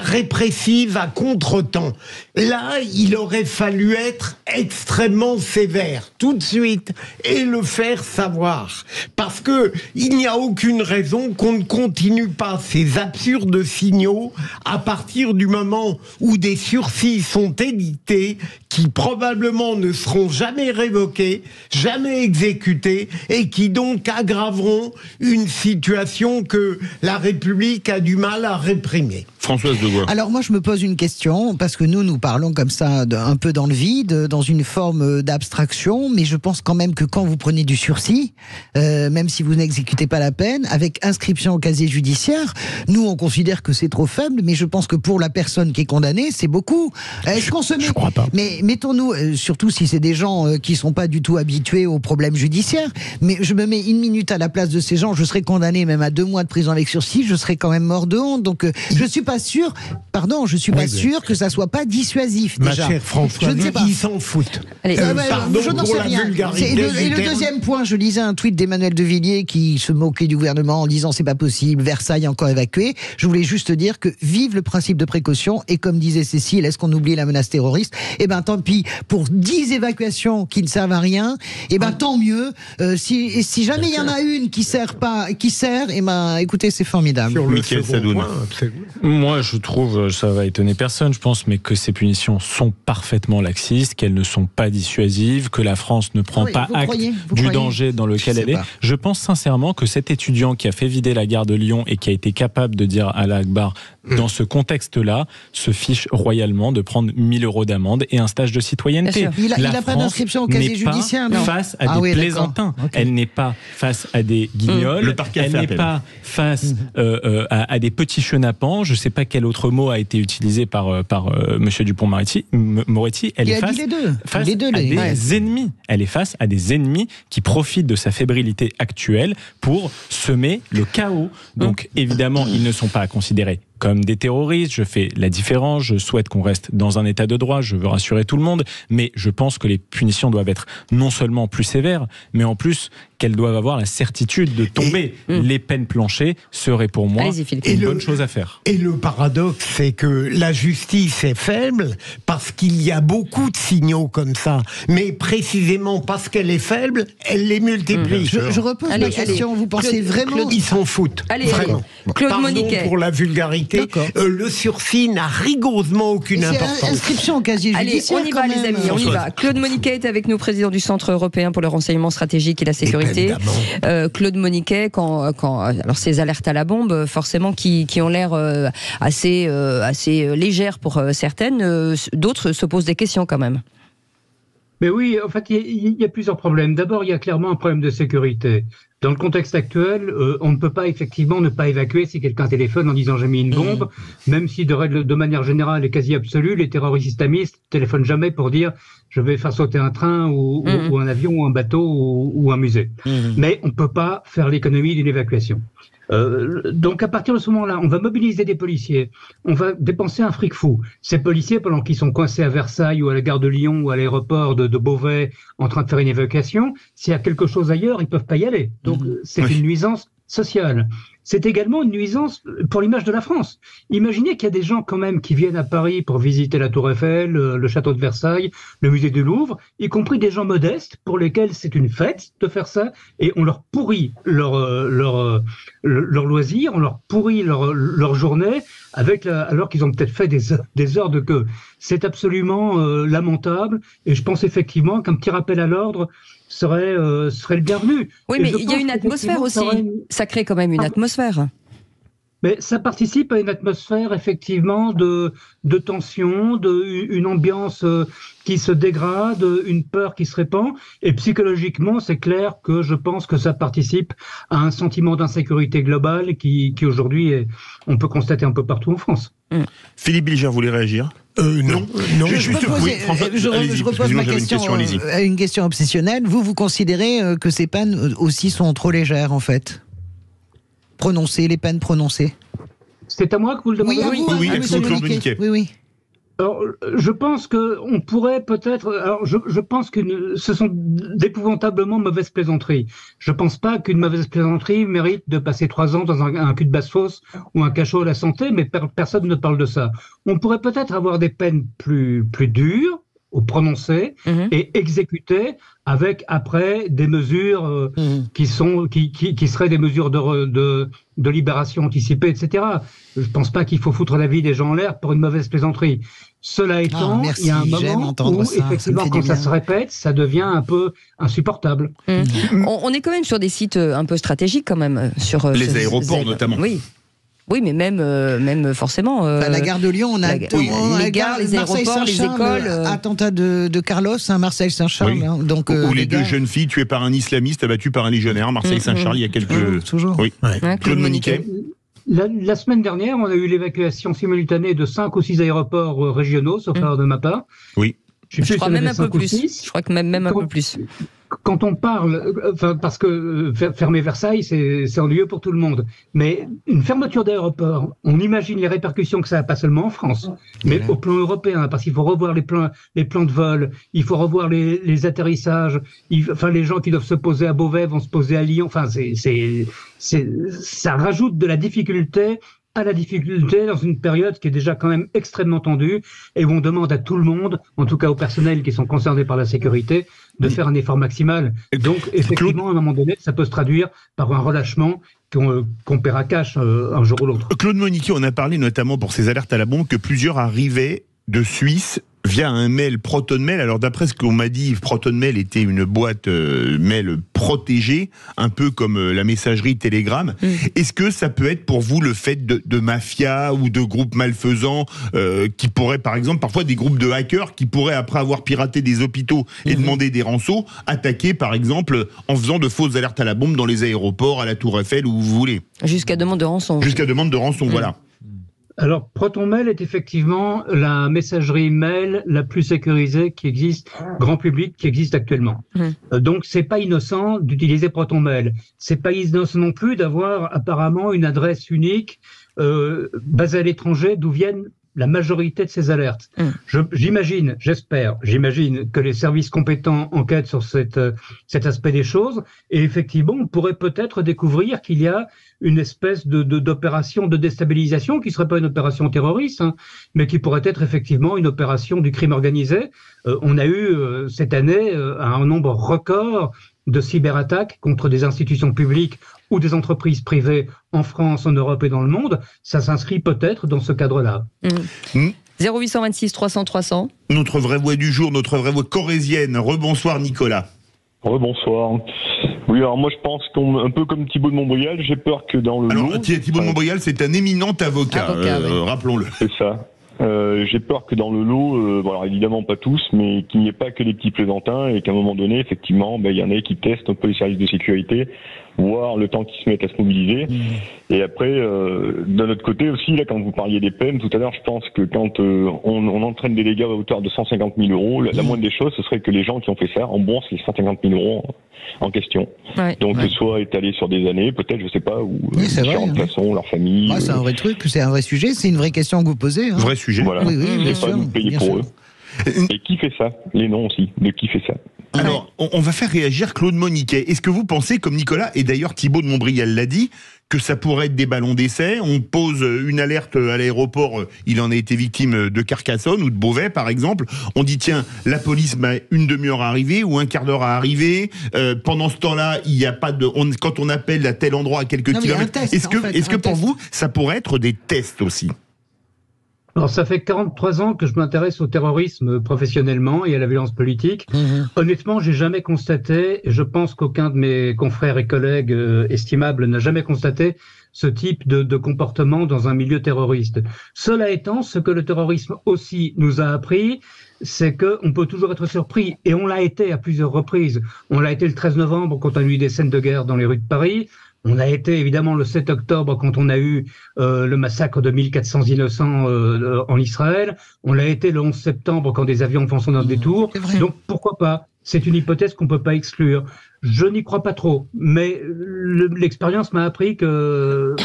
répressive à contretemps. Là, il aurait fallu être extrêmement sévère tout de suite et le faire savoir. Parce que il n'y a aucune raison qu'on ne continue pas ces absurdes signaux à partir du moment où des sursis sont édictés qui probablement ne seront jamais révoqués, jamais exécutés et qui donc aggraveront une situation que la République a du mal à réprimer. Françoise Degois. Alors moi je me pose une question, parce que nous parlons comme ça un peu dans le vide, dans une forme d'abstraction, mais je pense quand même que quand vous prenez du sursis, même si vous n'exécutez pas la peine, avec inscription au casier judiciaire, nous on considère que c'est trop faible, mais je pense que pour la personne qui est condamnée, c'est beaucoup. Est-ce qu'on se met... Je crois pas. Mais mettons-nous, surtout si c'est des gens qui sont pas du tout habitués aux problèmes judiciaires, mais je me mets 1 minute à la place de ces gens, je serais condamné même à 2 mois de prison avec sursis, je serais quand même mort de honte, donc je suis pas sûr, sûr que ça soit pas dissuasif déjà. Ma chère Françoise, ils s'en foutent. Pardon je n'en sais rien. Et le deuxième point, je lisais un tweet d'Emmanuel de Villiers qui se moquait du gouvernement en disant c'est pas possible, Versailles encore évacué. Je voulais juste dire que vive le principe de précaution et comme disait Cécile, est-ce qu'on oublie la menace terroriste? Eh ben tant pis, pour 10 évacuations qui ne servent à rien, eh ben tant mieux. Si jamais il y en a une qui sert, eh ben écoutez, c'est formidable. Michael Sadoun. Moi, je trouve, ça va étonner personne, je pense, mais que ces punitions sont parfaitement laxistes, qu'elles ne sont pas dissuasives, que la France ne prend pas acte du danger dans lequel elle est. Je pense sincèrement que cet étudiant qui a fait vider la gare de Lyon et qui a été capable de dire Allah Akbar dans ce contexte-là, se fiche royalement de prendre 1 000 € d'amende et un stage de citoyenneté. Il n'a pas d'inscription au casier judiciaire, non? Face à des plaisantins. Okay. Elle n'est pas face à des guignols. Elle n'est pas face à des petits chenapans. Je ne sais pas pas quel autre mot a été utilisé par Monsieur Dupond-Moretti. Elle est face à des ennemis. Elle est face à des ennemis qui profitent de sa fébrilité actuelle pour semer le chaos. Donc évidemment, ils ne sont pas à considérer comme des terroristes. Je fais la différence. Je souhaite qu'on reste dans un état de droit. Je veux rassurer tout le monde. Mais je pense que les punitions doivent être non seulement plus sévères, mais en plus qu'elles doivent avoir la certitude de tomber. Les peines planchées seraient pour moi une bonne chose à faire. Et le paradoxe, c'est que la justice est faible parce qu'il y a beaucoup de signaux comme ça. Mais précisément parce qu'elle est faible, elle les multiplie. Je repose la question. Vous pensez vraiment... Ils s'en foutent. Vraiment. Claude Moniquet. Pour la vulgarité. Le sursis n'a rigoureusement aucune importance. Inscription au casier judiciaire. Allez, on y va les amis, on y va. Claude Moniquet est avec nous, président du Centre européen pour le renseignement stratégique et la sécurité. Claude Moniquet, alors ces alertes à la bombe, forcément qui ont l'air assez légères pour certaines, d'autres se posent des questions quand même. Mais oui, en fait, il y a plusieurs problèmes. D'abord, il y a clairement un problème de sécurité. Dans le contexte actuel, on ne peut pas effectivement ne pas évacuer si quelqu'un téléphone en disant j'ai mis une bombe, même si de manière générale et quasi absolue, les terroristes islamistes téléphonent jamais pour dire je vais faire sauter un train ou un avion ou un bateau ou un musée. Mais on ne peut pas faire l'économie d'une évacuation. Donc à partir de ce moment-là, on va mobiliser des policiers, on va dépenser un fric fou. Ces policiers, pendant qu'ils sont coincés à Versailles ou à la gare de Lyon ou à l'aéroport de Beauvais en train de faire une évacuation, s'il y a quelque chose ailleurs, ils peuvent pas y aller. Donc c'est une nuisance sociale. C'est également une nuisance pour l'image de la France. Imaginez qu'il y a des gens quand même qui viennent à Paris pour visiter la Tour Eiffel, le château de Versailles, le musée du Louvre, y compris des gens modestes pour lesquels c'est une fête de faire ça, et on leur pourrit leur loisir, on leur pourrit leur journée, alors qu'ils ont peut-être fait des heures de queue. C'est absolument lamentable, et je pense effectivement qu'un petit rappel à l'ordre serait le bienvenu. Oui, mais il y a une atmosphère aussi. Ça crée quand même une atmosphère. Mais ça participe à une atmosphère effectivement de tension, une ambiance qui se dégrade, une peur qui se répand. Et psychologiquement, c'est clair que je pense que ça participe à un sentiment d'insécurité globale qui aujourd'hui, on peut constater un peu partout en France. Philippe Bilger voulait réagir? Non. Je repose ma question, une question obsessionnelle. Vous considérez que ces peines aussi sont trop légères, en fait? Les peines prononcées. C'est à moi que vous le demandez? Oui, Claude Moniquet. Oui. Alors, je pense qu'on pourrait peut-être... Alors, je pense que ce sont d'épouvantablement mauvaises plaisanteries. Je pense pas qu'une mauvaise plaisanterie mérite de passer 3 ans dans un cul de basse-fosse ou un cachot à la santé, mais personne ne parle de ça. On pourrait peut-être avoir des peines plus dures, ou prononcées, et exécutées avec après des mesures qui seraient des mesures de libération anticipée, etc. Je pense pas qu'il faut foutre la vie des gens en l'air pour une mauvaise plaisanterie. Cela étant, il y a un moment où, effectivement, quand ça se répète, ça devient un peu insupportable. On est quand même sur des sites un peu stratégiques, quand même. Sur les aéroports, notamment. Oui, mais même forcément. La gare de Lyon, on a les gares, les aéroports, les écoles. Attentat de Carlos, Marseille-Saint-Charles. Oui. Donc, ou les 2 jeunes filles tuées par un islamiste abattu par un légionnaire, Marseille-Saint-Charles, il y a quelques... Toujours. Oui. Claude Moniquet. La semaine dernière, on a eu l'évacuation simultanée de 5 ou 6 aéroports régionaux, sauf erreur de ma part. Oui. Je crois même un peu plus. Je crois que même un peu plus. Quand on parle, parce que fermer Versailles, c'est ennuyeux pour tout le monde. Mais une fermeture d'aéroport, on imagine les répercussions que ça a pas seulement en France, mais au plan européen, parce qu'il faut revoir les plans de vol, il faut revoir les atterrissages, les gens qui doivent se poser à Beauvais vont se poser à Lyon. Enfin, ça rajoute de la difficulté à la difficulté dans une période qui est déjà quand même extrêmement tendue et où on demande à tout le monde, en tout cas aux personnels qui sont concernés par la sécurité, de faire un effort maximal. Donc, effectivement, à un moment donné, ça peut se traduire par un relâchement qu'on paiera cash un jour ou l'autre. Claude Moniquet, on a parlé notamment pour ces alertes à la bombe que plusieurs arrivaient de Suisse via un mail Proton Mail. Alors d'après ce qu'on m'a dit, Proton Mail était une boîte mail protégée, un peu comme la messagerie Telegram. Est-ce que ça peut être pour vous le fait de mafias ou de groupes malfaisants qui pourraient, par exemple, parfois des groupes de hackers qui pourraient, après avoir piraté des hôpitaux et demandé des rançons, attaquer, par exemple, en faisant de fausses alertes à la bombe dans les aéroports, à la Tour Eiffel, où vous voulez. Jusqu'à demande de rançon. Jusqu'à demande de rançon, voilà. Alors, ProtonMail est effectivement la messagerie mail la plus sécurisée qui existe, grand public, qui existe actuellement. Donc, c'est pas innocent d'utiliser ProtonMail. C'est pas innocent non plus d'avoir apparemment une adresse unique basée à l'étranger d'où viennent la majorité de ces alertes. J'imagine que les services compétents enquêtent sur cet aspect des choses, et effectivement, on pourrait peut-être découvrir qu'il y a une espèce d'opération de déstabilisation qui serait pas une opération terroriste, mais qui pourrait être effectivement une opération du crime organisé. On a eu cette année un nombre record de cyberattaques contre des institutions publiques ou des entreprises privées en France, en Europe et dans le monde. Ça s'inscrit peut-être dans ce cadre-là. 0826 300 300. Notre vraie voix du jour, notre vraie voix corrézienne. Rebonsoir Nicolas. Rebonsoir. Oui, alors moi je pense qu'un peu comme Thibault de Montbrial, j'ai peur que dans le lot... Thibault de Montbrial, c'est un éminent avocat, oui. Rappelons-le. C'est ça. J'ai peur que dans le lot, bon alors évidemment pas tous, mais qu'il n'y ait pas que des petits plaisantins et qu'à un moment donné, effectivement, il y en ait qui testent un peu les services de sécurité, voir le temps qu'ils se mettent à se mobiliser. Et après, d'un autre côté aussi, là, quand vous parliez des peines, tout à l'heure, je pense que quand on entraîne des dégâts à hauteur de 150 000 euros, la moindre des choses, ce serait que les gens qui ont fait ça remboursent les 150 000 euros en question. Donc, soit étalé sur des années, peut-être, je sais pas, ou différentes façons, leur famille. C'est un vrai truc, c'est un vrai sujet, c'est une vraie question que vous posez. Vrai sujet. Voilà. Oui, bien sûr. Pas nous payer pour eux. Et qui fait ça? Les noms aussi, de qui fait ça? Alors, on va faire réagir Claude Moniquet. Est-ce que vous pensez, comme Nicolas, et d'ailleurs Thibault de Montbrial l'a dit, que ça pourrait être des ballons d'essai? On pose une alerte à l'aéroport, il en a été victime de Carcassonne ou de Beauvais par exemple. On dit tiens, la police met une demi-heure à arriver ou un quart d'heure à arriver. Pendant ce temps-là, il n'y a pas de... quand on appelle à tel endroit à quelques kilomètres... Est-ce que pour vous, ça pourrait être des tests aussi? Alors, ça fait 43 ans que je m'intéresse au terrorisme professionnellement et à la violence politique. Honnêtement, j'ai jamais constaté, et je pense qu'aucun de mes confrères et collègues estimables n'a jamais constaté ce type de comportement dans un milieu terroriste. Cela étant, ce que le terrorisme aussi nous a appris, c'est qu'on peut toujours être surpris, et on l'a été à plusieurs reprises. On l'a été le 13 novembre quand on a eu des scènes de guerre dans les rues de Paris. On a été évidemment le 7 octobre quand on a eu le massacre de 1400 innocents en Israël. On l'a été le 11 septembre quand des avions font son heure détour. Donc pourquoi pas? C'est une hypothèse qu'on peut pas exclure. Je n'y crois pas trop, mais l'expérience m'a appris que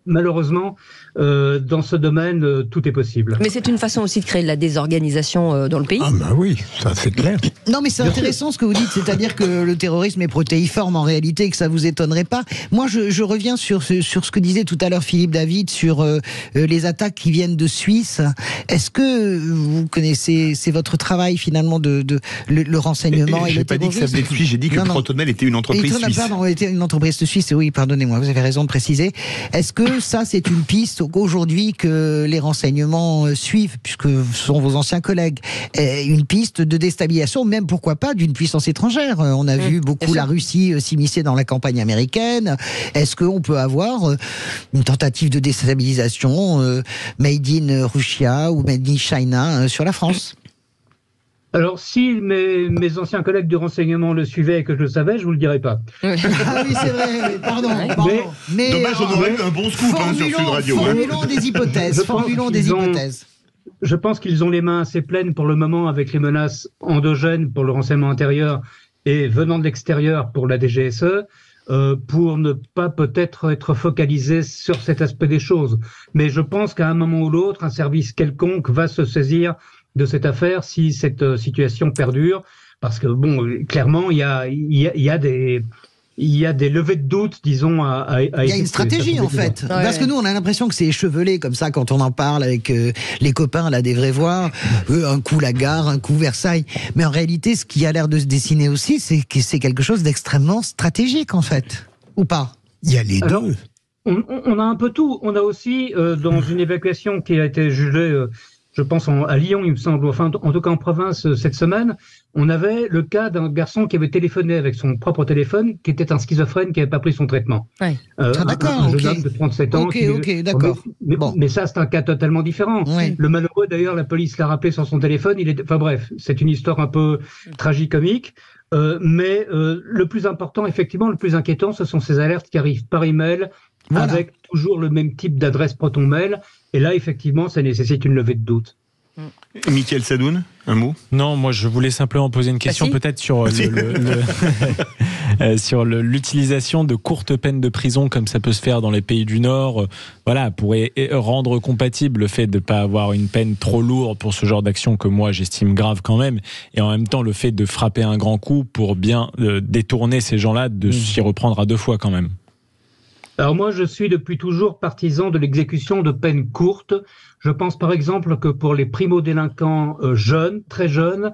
malheureusement, dans ce domaine, tout est possible. Mais c'est une façon aussi de créer de la désorganisation dans le pays. Ah bah oui, ça c'est clair. Non mais c'est intéressant ce que vous dites, c'est-à-dire que le terrorisme est protéiforme en réalité et que ça vous étonnerait pas. Moi je reviens sur ce que disait tout à l'heure Philippe David sur les attaques qui viennent de Suisse. Est-ce que vous connaissez, c'est votre travail finalement le renseignement et j'ai le pas dit que ça venait de Suisse, j'ai dit que ProtonMail était une entreprise suisse. Pardon, était une entreprise suisse, oui, pardonnez-moi, vous avez raison de préciser. Est-ce que ça c'est une piste aujourd'hui que les renseignements suivent, puisque ce sont vos anciens collègues, une piste de déstabilisation, même pourquoi pas d'une puissance étrangère? On a vu beaucoup la Russie s'immiscer dans la campagne américaine. Est-ce qu'on peut avoir une tentative de déstabilisation made in Russia ou made in China sur la France? Alors, si mes anciens collègues du renseignement le suivaient et que je le savais, je vous le dirais pas. Ah oui, c'est vrai, pardon. Mais dommage, on aurait eu un bon scoop sur Sud Radio. Formulons des hypothèses. Je pense qu'ils ont les mains assez pleines pour le moment avec les menaces endogènes pour le renseignement intérieur et venant de l'extérieur pour la DGSE. Pour ne pas peut-être être focalisé sur cet aspect des choses. Mais je pense qu'à un moment ou l'autre, un service quelconque va se saisir de cette affaire si cette situation perdure, parce que bon, clairement, il y a des levées de doute, disons, à il y a une stratégie en fait, parce que nous on a l'impression que c'est échevelé comme ça quand on en parle avec les copains là des vrais voix, un coup la gare, un coup Versailles, mais en réalité ce qui a l'air de se dessiner aussi, c'est que c'est quelque chose d'extrêmement stratégique en fait, ou pas? Il y a les deux. On a un peu tout. On a aussi dans une évacuation qui a été jugée je pense à Lyon, il me semble, enfin en tout cas en province cette semaine, on avait le cas d'un garçon qui avait téléphoné avec son propre téléphone, qui était un schizophrène qui n'avait pas pris son traitement. Ouais. Un jeune homme de 37 ans. Ok, d'accord. Mais ça, c'est un cas totalement différent. Ouais. Le malheureux, d'ailleurs, la police l'a rappelé sur son téléphone. Enfin bref, c'est une histoire un peu tragicomique. Mais le plus important, effectivement, le plus inquiétant, ce sont ces alertes qui arrivent par email Voilà. avec toujours le même type d'adresse Proton-Mail. Et là, effectivement, ça nécessite une levée de doute. Mickaël Sadoun, un mot? Non, moi je voulais simplement poser une question peut-être sur sur l'utilisation de courtes peines de prison comme ça peut se faire dans les pays du Nord. Voilà, pour rendre compatible le fait de ne pas avoir une peine trop lourde pour ce genre d'action que moi j'estime grave quand même, et en même temps le fait de frapper un grand coup pour bien détourner ces gens-là de s'y reprendre à 2 fois quand même. Alors moi, je suis depuis toujours partisan de l'exécution de peines courtes. Je pense par exemple que pour les primo-délinquants jeunes, très jeunes,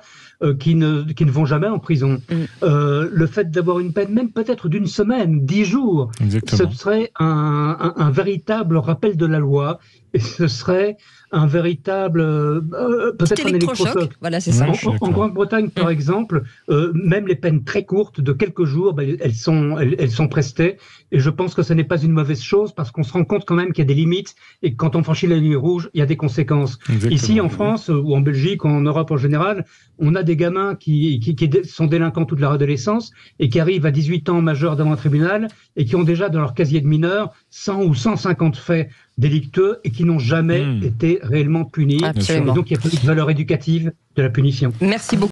qui ne vont jamais en prison, le fait d'avoir une peine même peut-être d'une semaine, 10 jours, ce serait un véritable rappel de la loi, et ce serait un véritable peut-être un électrochoc. Voilà, c'est ça. En Grande-Bretagne, par exemple, même les peines très courtes de quelques jours, elles sont prestées, et je pense que ce n'est pas une mauvaise chose parce qu'on se rend compte quand même qu'il y a des limites et que quand on franchit la ligne rouge, il y a des conséquences. Ici, en France ou en Belgique, ou en Europe en général, on a des gamins qui sont délinquants toute leur adolescence et qui arrivent à 18 ans majeurs devant un tribunal et qui ont déjà dans leur casier de mineurs 100 ou 150 faits délictueux et qui n'ont jamais été réellement punis. Absolument. Et donc, il y a une valeur éducative de la punition. Merci beaucoup.